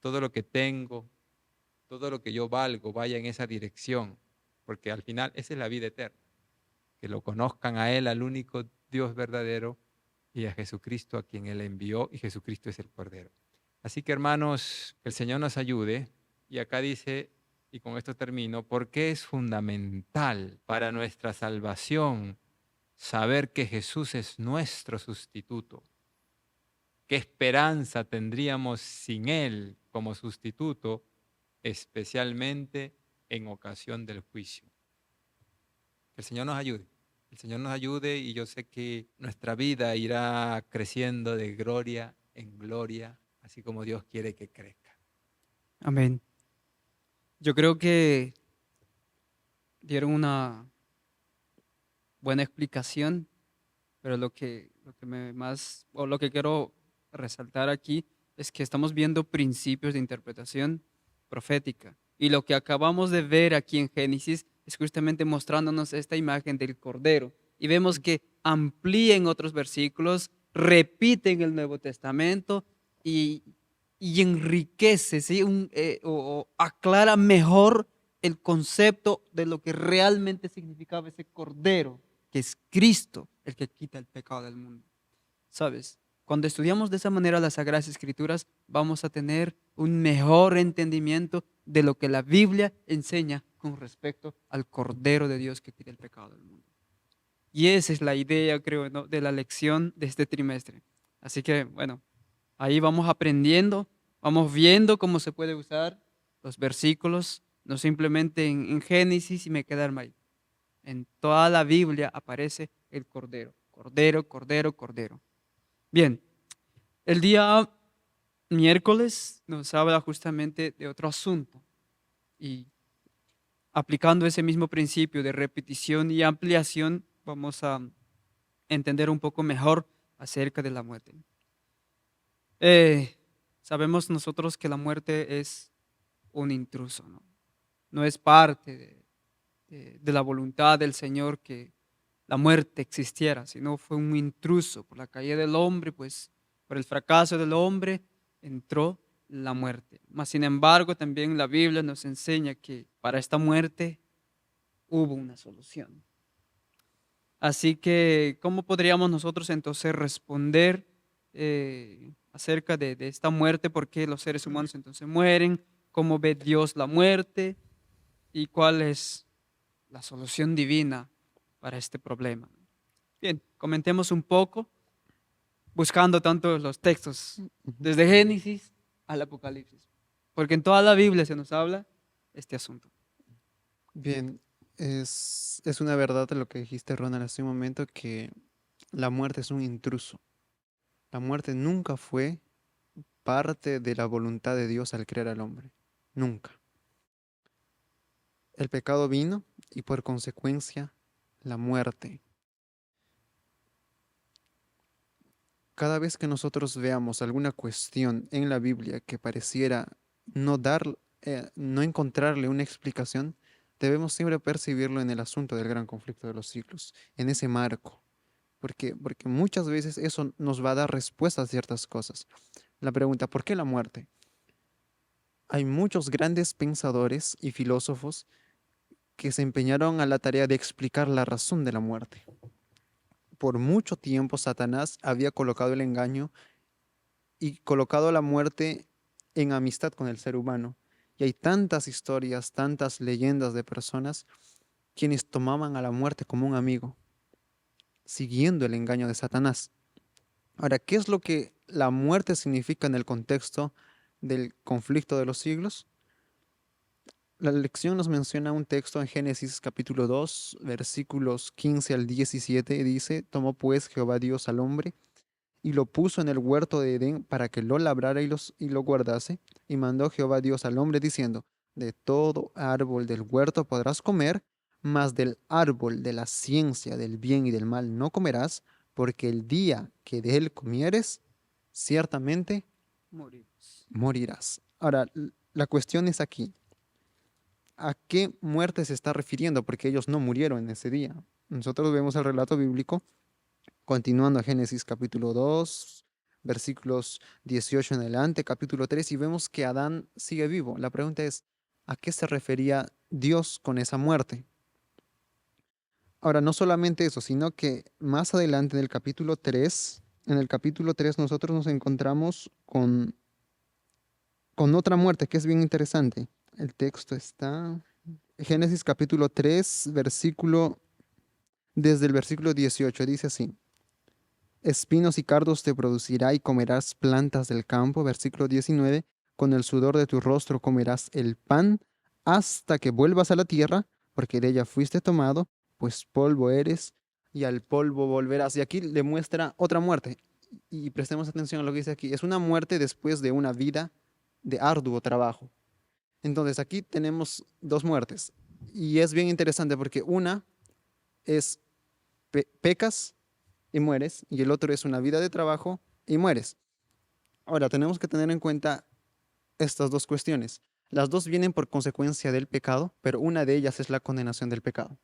todo lo que tengo, todo lo que yo valgo vaya en esa dirección, porque al final esa es la vida eterna, que lo conozcan a él, al único Dios verdadero, y a Jesucristo a quien él envió, y Jesucristo es el Cordero. Así que hermanos, que el Señor nos ayude, y acá dice, y con esto termino, porque es fundamental para nuestra salvación saber que Jesús es nuestro sustituto. ¿Qué esperanza tendríamos sin Él como sustituto, especialmente en ocasión del juicio? Que el Señor nos ayude. El Señor nos ayude y yo sé que nuestra vida irá creciendo de gloria en gloria, así como Dios quiere que crezca. Amén. Yo creo que dieron una buena explicación, pero lo que quiero resaltar aquí es que estamos viendo principios de interpretación profética. Y lo que acabamos de ver aquí en Génesis es justamente mostrándonos esta imagen del Cordero. Y vemos que amplía en otros versículos, repite en el Nuevo Testamento y, y enriquece, ¿sí? O aclara mejor el concepto de lo que realmente significaba ese Cordero, que es Cristo el que quita el pecado del mundo. ¿Sabes? Cuando estudiamos de esa manera las Sagradas Escrituras, vamos a tener un mejor entendimiento de lo que la Biblia enseña con respecto al Cordero de Dios que quita el pecado del mundo. Y esa es la idea, creo, ¿no?, de la lección de este trimestre. Así que, bueno, ahí vamos aprendiendo, vamos viendo cómo se puede usar los versículos, no simplemente en Génesis y me quedarme ahí. En toda la Biblia aparece el Cordero. Cordero, Cordero, Cordero. Bien, el día miércoles nos habla justamente de otro asunto. Y aplicando ese mismo principio de repetición y ampliación, vamos a entender un poco mejor acerca de la muerte. Sabemos nosotros que la muerte es un intruso, ¿no? No es parte de la voluntad del Señor que la muerte existiera, sino fue un intruso por la caída del hombre, pues por el fracaso del hombre entró la muerte. Mas sin embargo, también la Biblia nos enseña que para esta muerte hubo una solución. Así que, ¿cómo podríamos nosotros entonces responder acerca de esta muerte? ¿Por qué los seres humanos entonces mueren? ¿Cómo ve Dios la muerte? ¿Y cuál es la solución divina para este problema? Bien, comentemos un poco, buscando tanto los textos, desde Génesis al Apocalipsis, porque en toda la Biblia se nos habla este asunto. Bien, es una verdad lo que dijiste, Ronald, hace un momento, que la muerte es un intruso. La muerte nunca fue parte de la voluntad de Dios al crear al hombre. Nunca. El pecado vino y por consecuencia la muerte. Cada vez que nosotros veamos alguna cuestión en la Biblia que pareciera no encontrarle una explicación, debemos siempre percibirlo en el asunto del gran conflicto de los siglos, en ese marco. Porque muchas veces eso nos va a dar respuesta a ciertas cosas. La pregunta, ¿por qué la muerte? Hay muchos grandes pensadores y filósofos que se empeñaron a la tarea de explicar la razón de la muerte. Por mucho tiempo Satanás había colocado el engaño y colocado la muerte en amistad con el ser humano. Y hay tantas historias, tantas leyendas de personas quienes tomaban a la muerte como un amigo, siguiendo el engaño de Satanás. Ahora, ¿qué es lo que la muerte significa en el contexto del conflicto de los siglos? La lección nos menciona un texto en Génesis capítulo 2, versículos 15 al 17, y dice: Tomó pues Jehová Dios al hombre y lo puso en el huerto de Edén para que lo labrara y lo guardase, y mandó Jehová Dios al hombre diciendo: De todo árbol del huerto podrás comer, mas del árbol de la ciencia del bien y del mal no comerás, porque el día que de él comieres, ciertamente Morimos. morirás. Ahora, la cuestión es aquí: ¿a qué muerte se está refiriendo? Porque ellos no murieron en ese día. Nosotros vemos el relato bíblico continuando a Génesis capítulo 2, versículos 18 en adelante, capítulo 3, y vemos que Adán sigue vivo. La pregunta es: ¿a qué se refería Dios con esa muerte? Ahora, no solamente eso, sino que más adelante en el capítulo 3 nosotros nos encontramos con otra muerte que es bien interesante. El texto está Génesis capítulo 3, desde el versículo 18, dice así: Espinos y cardos te producirá y comerás plantas del campo. Versículo 19, con el sudor de tu rostro comerás el pan hasta que vuelvas a la tierra, porque de ella fuiste tomado, pues polvo eres y al polvo volverás. Y aquí le muestra otra muerte. Y prestemos atención a lo que dice aquí. Es una muerte después de una vida de arduo trabajo. Entonces aquí tenemos dos muertes. Y es bien interesante porque una es pecas y mueres, y el otro es una vida de trabajo y mueres. Ahora, tenemos que tener en cuenta estas dos cuestiones. Las dos vienen por consecuencia del pecado, pero una de ellas es la condenación del pecado.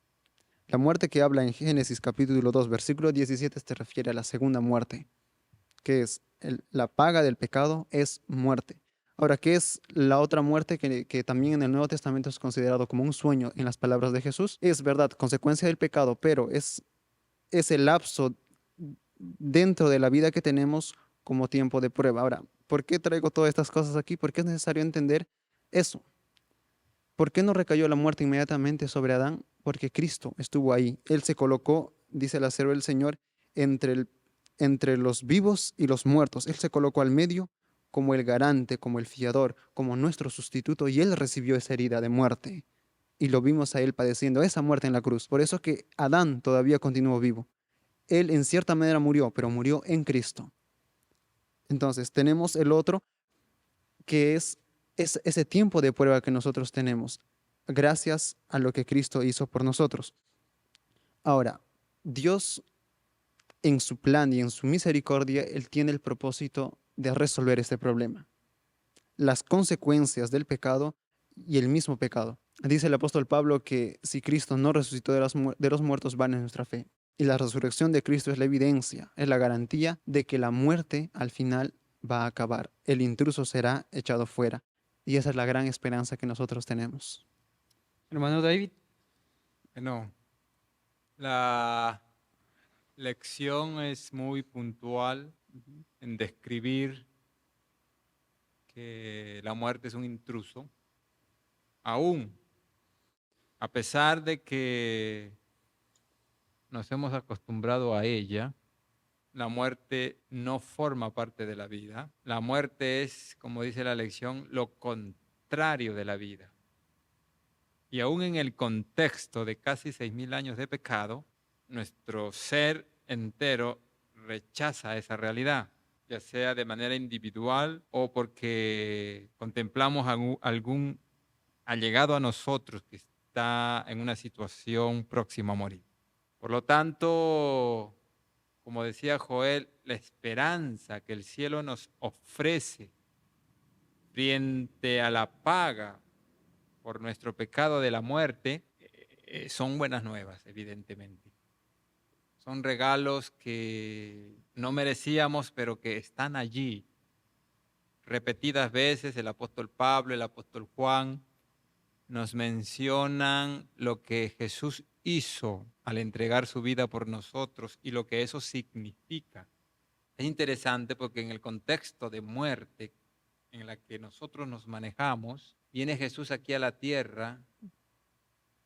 La muerte que habla en Génesis capítulo 2, versículo 17, se refiere a la segunda muerte, que es la paga del pecado es muerte. Ahora, ¿qué es la otra muerte que también en el Nuevo Testamento es considerado como un sueño en las palabras de Jesús? Es verdad, consecuencia del pecado, pero es el lapso dentro de la vida que tenemos como tiempo de prueba. Ahora, ¿por qué traigo todas estas cosas aquí? Porque es necesario entender eso. ¿Por qué no recayó la muerte inmediatamente sobre Adán? Porque Cristo estuvo ahí. Él se colocó, dice el acervo del Señor, entre los vivos y los muertos. Él se colocó al medio como el garante, como el fiador, como nuestro sustituto, y Él recibió esa herida de muerte. Y lo vimos a Él padeciendo esa muerte en la cruz. Por eso que Adán todavía continuó vivo. Él en cierta manera murió, pero murió en Cristo. Entonces tenemos el otro, que es ese tiempo de prueba que nosotros tenemos, gracias a lo que Cristo hizo por nosotros. Ahora, Dios en su plan y en su misericordia, Él tiene el propósito de resolver este problema. Las consecuencias del pecado y el mismo pecado. Dice el apóstol Pablo que si Cristo no resucitó de los muertos, vana es nuestra fe. Y la resurrección de Cristo es la evidencia, es la garantía de que la muerte al final va a acabar. El intruso será echado fuera. Y esa es la gran esperanza que nosotros tenemos. Hermano David. Bueno, la lección es muy puntual en describir que la muerte es un intruso, aún a pesar de que nos hemos acostumbrado a ella. La muerte no forma parte de la vida. La muerte es, como dice la lección, lo contrario de la vida. Y aún en el contexto de casi 6.000 años de pecado, nuestro ser entero rechaza esa realidad, ya sea de manera individual o porque contemplamos algún allegado a nosotros que está en una situación próxima a morir. Por lo tanto, como decía Joel, la esperanza que el cielo nos ofrece frente a la paga por nuestro pecado de la muerte, son buenas nuevas, evidentemente. Son regalos que no merecíamos, pero que están allí. Repetidas veces el apóstol Pablo, el apóstol Juan, nos mencionan lo que Jesús hizo al entregar su vida por nosotros y lo que eso significa Es interesante porque en el contexto de muerte en la que nosotros nos manejamos, viene Jesús aquí a la tierra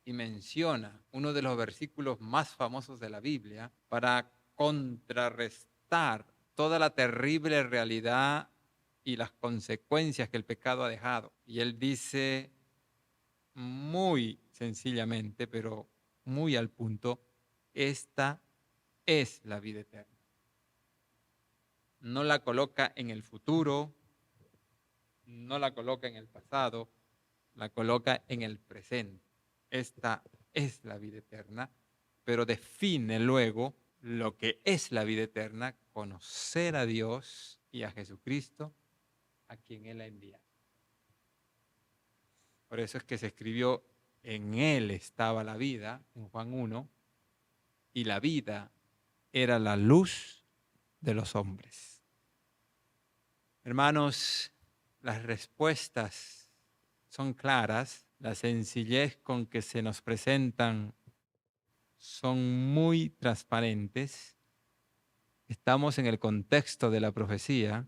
y menciona uno de los versículos más famosos de la Biblia para contrarrestar toda la terrible realidad y las consecuencias que el pecado ha dejado. Y él dice muy sencillamente, pero muy al punto, esta es la vida eterna. No la coloca en el futuro, no la coloca en el pasado, la coloca en el presente. Esta es la vida eterna, pero define luego lo que es la vida eterna, conocer a Dios y a Jesucristo, a quien Él ha enviado. Por eso es que se escribió, en Él estaba la vida, en Juan 1, y la vida era la luz de los hombres. Hermanos, las respuestas son claras, la sencillez con que se nos presentan son muy transparentes. Estamos en el contexto de la profecía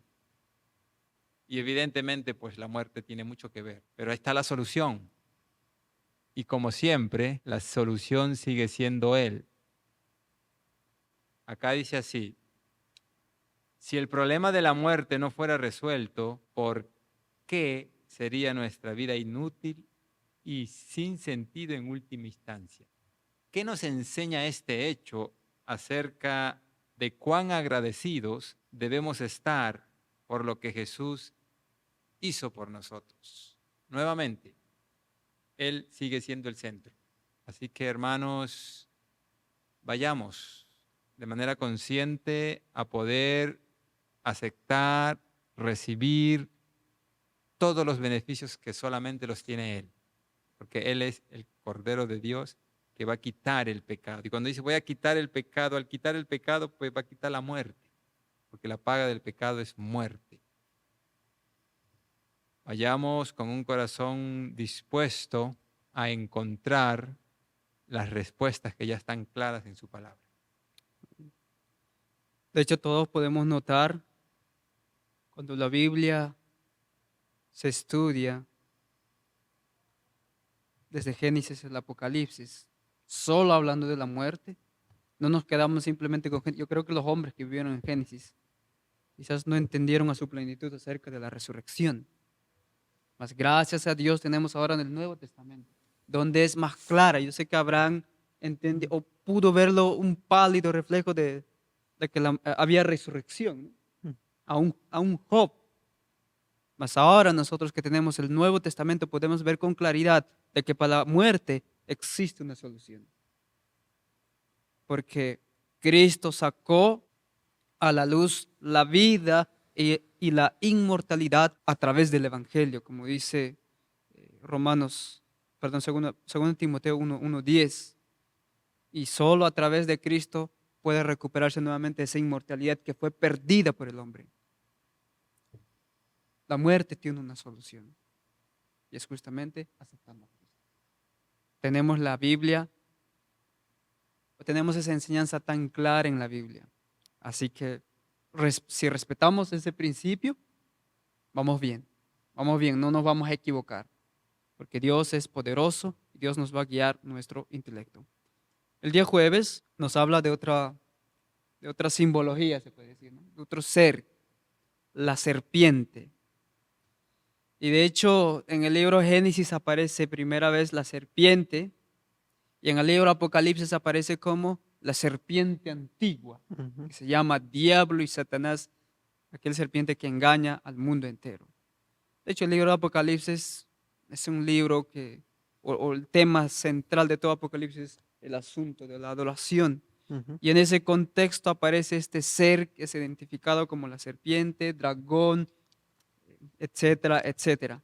y evidentemente pues la muerte tiene mucho que ver, pero ahí está la solución. Y como siempre, la solución sigue siendo Él. Acá dice así: si el problema de la muerte no fuera resuelto, ¿por qué sería nuestra vida inútil y sin sentido en última instancia? ¿Qué nos enseña este hecho acerca de cuán agradecidos debemos estar por lo que Jesús hizo por nosotros? Nuevamente, Él sigue siendo el centro. Así que, hermanos, vayamos de manera consciente a poder aceptar, recibir todos los beneficios que solamente los tiene Él, porque Él es el Cordero de Dios que va a quitar el pecado. Y cuando dice voy a quitar el pecado, al quitar el pecado, pues va a quitar la muerte, porque la paga del pecado es muerte. Vayamos con un corazón dispuesto a encontrar las respuestas que ya están claras en su palabra. De hecho, todos podemos notar cuando la Biblia se estudia desde Génesis al Apocalipsis, solo hablando de la muerte, no nos quedamos simplemente con... Yo creo que los hombres que vivieron en Génesis quizás no entendieron a su plenitud acerca de la resurrección. Mas gracias a Dios tenemos ahora en el Nuevo Testamento, donde es más clara. Yo sé que Abraham entendió o pudo verlo un pálido reflejo de que había resurrección, ¿no? a un Job. Mas ahora nosotros que tenemos el Nuevo Testamento podemos ver con claridad de que para la muerte existe una solución. Porque Cristo sacó a la luz la vida y la inmortalidad a través del Evangelio, como dice Romanos, perdón, 2 Timoteo 1:10. Y solo a través de Cristo puede recuperarse nuevamente esa inmortalidad que fue perdida por el hombre. La muerte tiene una solución y es justamente aceptando a Cristo. Tenemos la Biblia, tenemos esa enseñanza tan clara en la Biblia. Así que si respetamos ese principio, vamos bien, no nos vamos a equivocar, porque Dios es poderoso y Dios nos va a guiar nuestro intelecto. El día jueves nos habla de otra simbología, se puede decir, ¿no? De otro ser, la serpiente. Y de hecho, en el libro Génesis aparece primera vez la serpiente, y en el libro Apocalipsis aparece como la serpiente antigua, que se llama Diablo y Satanás, aquel serpiente que engaña al mundo entero. De hecho, el libro de Apocalipsis es un libro o el tema central de todo Apocalipsis es el asunto de la adoración. Y en ese contexto aparece este ser que es identificado como la serpiente, dragón, etcétera, etcétera.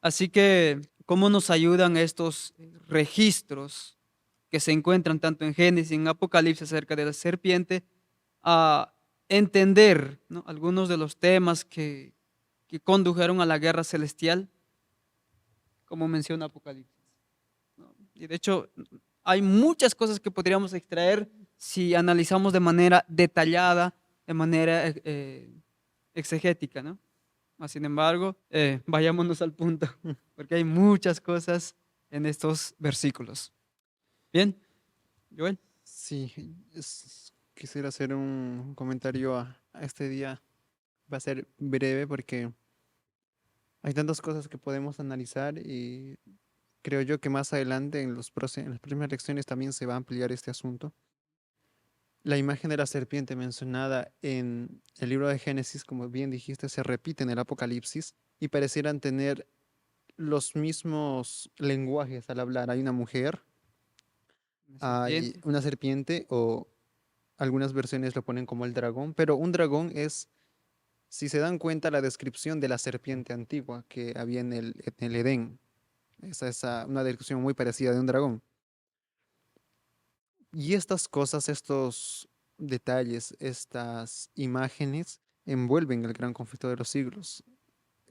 Así que, ¿cómo nos ayudan estos registros que se encuentran tanto en Génesis y en Apocalipsis acerca de la serpiente a entender, ¿no?, algunos de los temas que condujeron a la guerra celestial, como menciona Apocalipsis, ¿no? Y de hecho, hay muchas cosas que podríamos extraer si analizamos de manera detallada de manera exegética, ¿no? Sin embargo, vayámonos al punto, porque hay muchas cosas en estos versículos. Bien, Joel. Sí, quisiera hacer un comentario a este día. Va a ser breve porque hay tantas cosas que podemos analizar y creo yo que más adelante en las próximas lecciones también se va a ampliar este asunto. La imagen de la serpiente mencionada en el libro de Génesis, como bien dijiste, se repite en el Apocalipsis y parecieran tener los mismos lenguajes al hablar. Hay una mujer, Una hay serpiente. una serpiente o algunas versiones lo ponen como el dragón, pero un dragón es, si se dan cuenta, la descripción de la serpiente antigua que había en el Edén. Esa es una descripción muy parecida de un dragón. Y estas cosas, estos detalles, estas imágenes envuelven el gran conflicto de los siglos,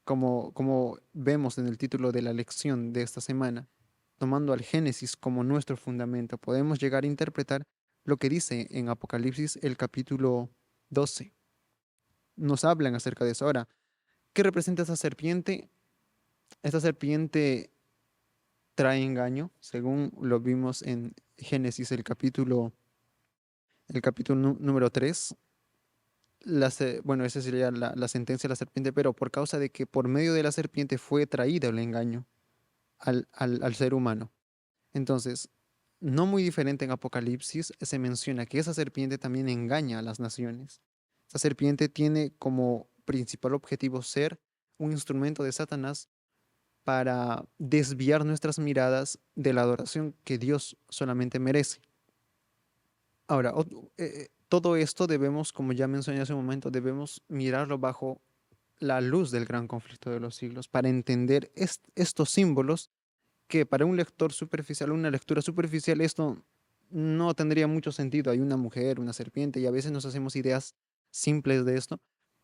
como vemos en el título de la lección de esta semana. Tomando al Génesis como nuestro fundamento, podemos llegar a interpretar lo que dice en Apocalipsis el capítulo 12. Nos hablan acerca de eso. Ahora, ¿qué representa esa serpiente? Esta serpiente trae engaño, según lo vimos en Génesis el capítulo número 3. Bueno, esa sería la sentencia de la serpiente, pero por causa de que por medio de la serpiente fue traído el engaño al ser humano. Entonces, no muy diferente en Apocalipsis, se menciona que esa serpiente también engaña a las naciones. Esa serpiente tiene como principal objetivo ser un instrumento de Satanás para desviar nuestras miradas de la adoración que Dios solamente merece. Ahora, todo esto debemos, como ya mencioné hace un momento, debemos mirarlo bajo la luz del gran conflicto de los siglos para entender estos símbolos que para un lector superficial, una lectura superficial, esto no tendría mucho sentido. Hay una mujer, una serpiente, y a veces nos hacemos ideas simples de esto,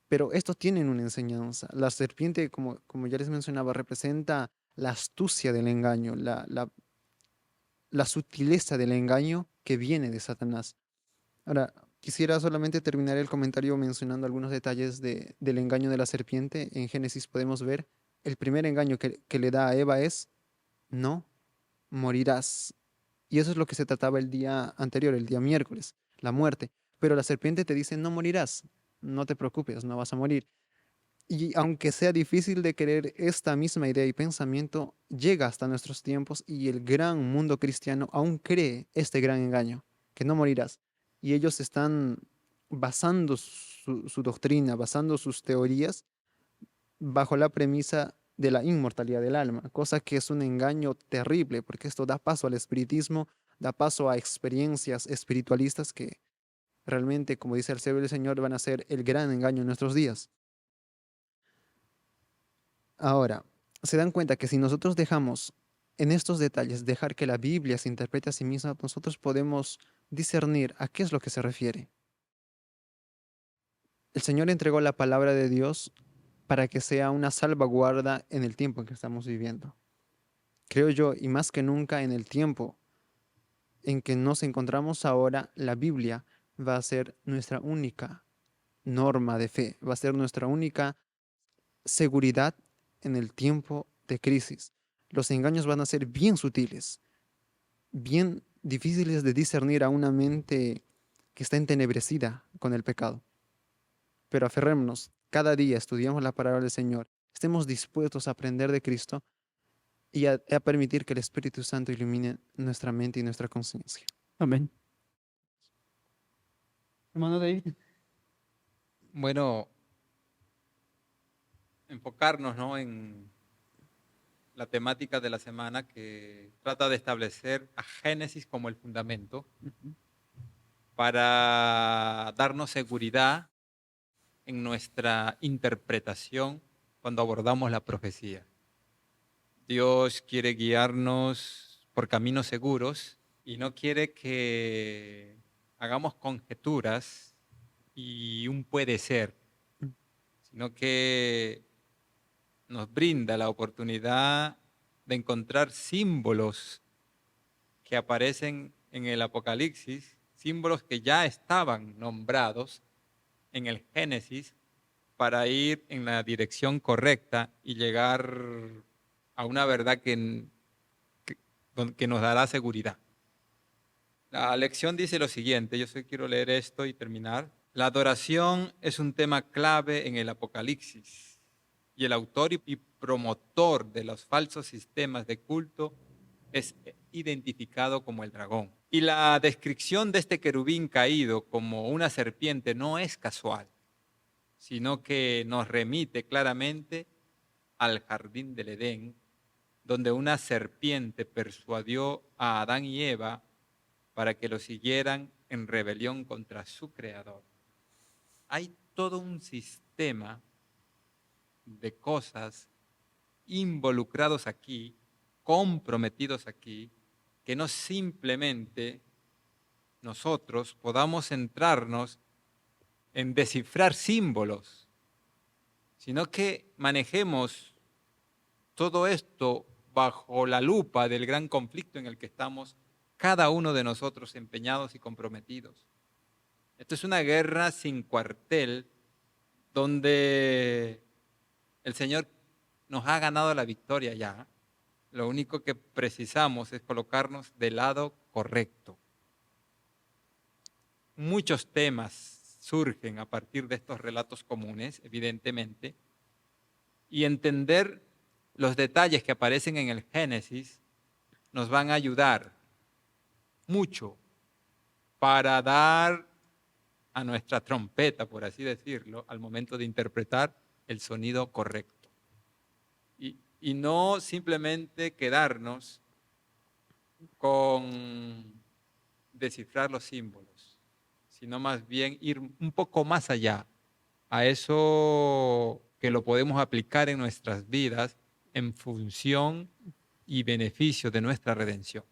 pero estos tienen una enseñanza. La serpiente, como ya les mencionaba, representa la astucia del engaño, la sutileza del engaño que viene de Satanás. Ahora, quisiera solamente terminar el comentario mencionando algunos detalles del engaño de la serpiente. En Génesis podemos ver el primer engaño que le da a Eva es, no morirás. Y eso es lo que se trataba el día anterior, el día miércoles, la muerte. Pero la serpiente te dice, no morirás, no te preocupes, no vas a morir. Y aunque sea difícil de creer, esta misma idea y pensamiento llega hasta nuestros tiempos y el gran mundo cristiano aún cree este gran engaño, que no morirás. Y ellos están basando su doctrina, basando sus teorías bajo la premisa de la inmortalidad del alma, cosa que es un engaño terrible, porque esto da paso al espiritismo, da paso a experiencias espiritualistas que realmente, como dice el Señor, van a ser el gran engaño en nuestros días. Ahora, se dan cuenta que si nosotros dejamos en estos detalles, dejar que la Biblia se interprete a sí misma, nosotros podemos discernir a qué es lo que se refiere. El Señor entregó la palabra de Dios para que sea una salvaguarda en el tiempo en que estamos viviendo. Creo yo, y más que nunca en el tiempo en que nos encontramos ahora, la Biblia va a ser nuestra única norma de fe, va a ser nuestra única seguridad en el tiempo de crisis. Los engaños van a ser bien sutiles, bien difíciles de discernir a una mente que está entenebrecida con el pecado. Pero aferrémonos, cada día estudiamos la palabra del Señor, estemos dispuestos a aprender de Cristo y a permitir que el Espíritu Santo ilumine nuestra mente y nuestra conciencia. Amén. Hermano David. Bueno, enfocarnos, ¿no?, en la temática de la semana que trata de establecer a Génesis como el fundamento para darnos seguridad en nuestra interpretación cuando abordamos la profecía. Dios quiere guiarnos por caminos seguros y no quiere que hagamos conjeturas y un puede ser, sino que nos brinda la oportunidad de encontrar símbolos que aparecen en el Apocalipsis, símbolos que ya estaban nombrados en el Génesis para ir en la dirección correcta y llegar a una verdad que nos dará seguridad. La lección dice lo siguiente, yo solo quiero leer esto y terminar. La adoración es un tema clave en el Apocalipsis y el autor y promotor de los falsos sistemas de culto es identificado como el dragón. Y la descripción de este querubín caído como una serpiente no es casual, sino que nos remite claramente al jardín del Edén, donde una serpiente persuadió a Adán y Eva para que lo siguieran en rebelión contra su creador. Hay todo un sistema de cosas involucrados aquí, comprometidos aquí, que no simplemente nosotros podamos centrarnos en descifrar símbolos, sino que manejemos todo esto bajo la lupa del gran conflicto en el que estamos cada uno de nosotros empeñados y comprometidos. Esto es una guerra sin cuartel donde el Señor nos ha ganado la victoria ya. Lo único que precisamos es colocarnos del lado correcto. Muchos temas surgen a partir de estos relatos comunes, evidentemente, y entender los detalles que aparecen en el Génesis nos van a ayudar mucho para dar a nuestra trompeta, por así decirlo, al momento de interpretar el sonido correcto. Y no simplemente quedarnos con descifrar los símbolos, sino más bien ir un poco más allá, a eso que lo podemos aplicar en nuestras vidas en función y beneficio de nuestra redención.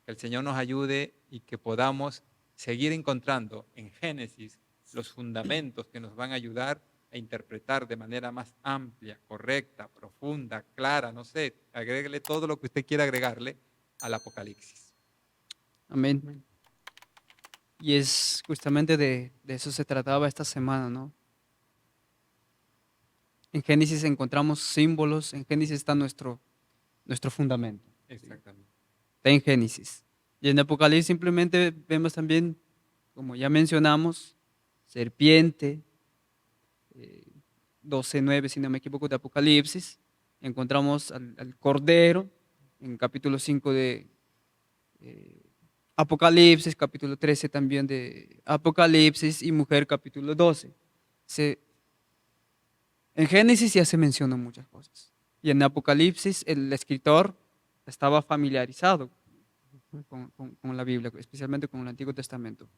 Que el Señor nos ayude y que podamos seguir encontrando en Génesis los fundamentos que nos van a ayudar a interpretar de manera más amplia, correcta, profunda, clara, no sé, agréguele todo lo que usted quiera agregarle al Apocalipsis. Amén. Y es justamente de eso se trataba esta semana, ¿no? En Génesis encontramos símbolos, en Génesis está nuestro fundamento. Exactamente. Está en Génesis. Y en Apocalipsis simplemente vemos también, como ya mencionamos, serpiente, 12:9, si no me equivoco, de Apocalipsis. Encontramos al Cordero en capítulo 5 de Apocalipsis, capítulo 13 también de Apocalipsis, y mujer, capítulo 12. En Génesis ya se mencionan muchas cosas. Y en Apocalipsis el escritor estaba familiarizado con la Biblia, especialmente con el Antiguo Testamento.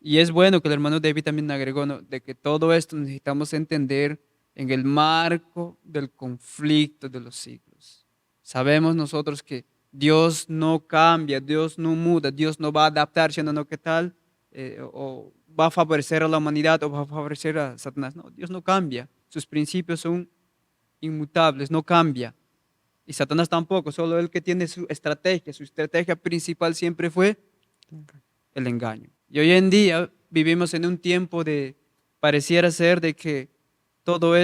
Y es bueno que el hermano David también agregó, ¿no?, de que todo esto necesitamos entender en el marco del conflicto de los siglos. Sabemos nosotros que Dios no cambia, Dios no muda, Dios no va a adaptarse, no, ¿qué tal? O va a favorecer a la humanidad o va a favorecer a Satanás. No, Dios no cambia. Sus principios son inmutables, no cambia. Y Satanás tampoco, solo él que tiene su estrategia principal siempre fue el engaño. Y hoy en día vivimos en un tiempo pareciera ser de que todo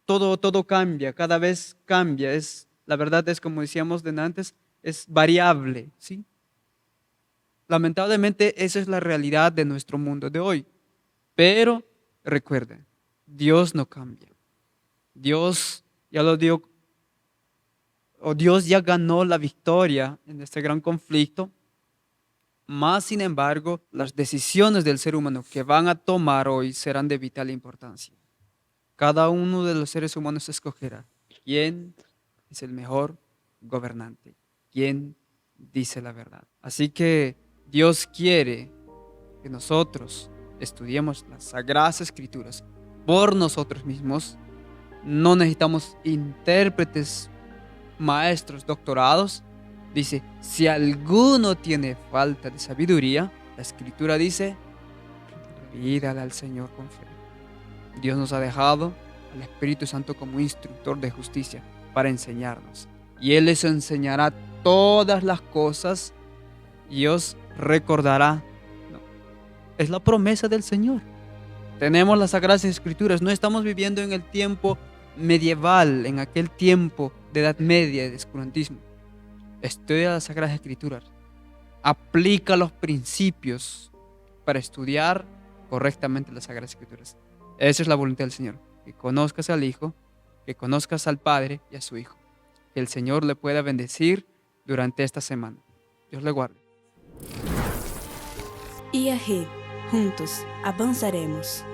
todo cambia, cada vez cambia. La verdad es, como decíamos de antes, es variable, ¿sí? Lamentablemente esa es la realidad de nuestro mundo de hoy. Pero recuerden, Dios no cambia. Dios ya lo dio, o Dios ya ganó la victoria en este gran conflicto. Más sin embargo, las decisiones del ser humano que van a tomar hoy serán de vital importancia. Cada uno de los seres humanos escogerá quién es el mejor gobernante, quién dice la verdad. Así que Dios quiere que nosotros estudiemos las Sagradas Escrituras por nosotros mismos. No necesitamos intérpretes, maestros, doctorados. Dice, si alguno tiene falta de sabiduría, la Escritura dice, pídala al Señor con fe. Dios nos ha dejado al Espíritu Santo como instructor de justicia para enseñarnos. Y Él les enseñará todas las cosas y os recordará. No, es la promesa del Señor. Tenemos las Sagradas Escrituras. No estamos viviendo en el tiempo medieval, en aquel tiempo de Edad Media, de oscurantismo. Estudia las Sagradas Escrituras. Aplica los principios para estudiar correctamente las Sagradas Escrituras. Esa es la voluntad del Señor. Que conozcas al Hijo, que conozcas al Padre y a su Hijo. Que el Señor le pueda bendecir durante esta semana. Dios le guarde. IAG, juntos avanzaremos.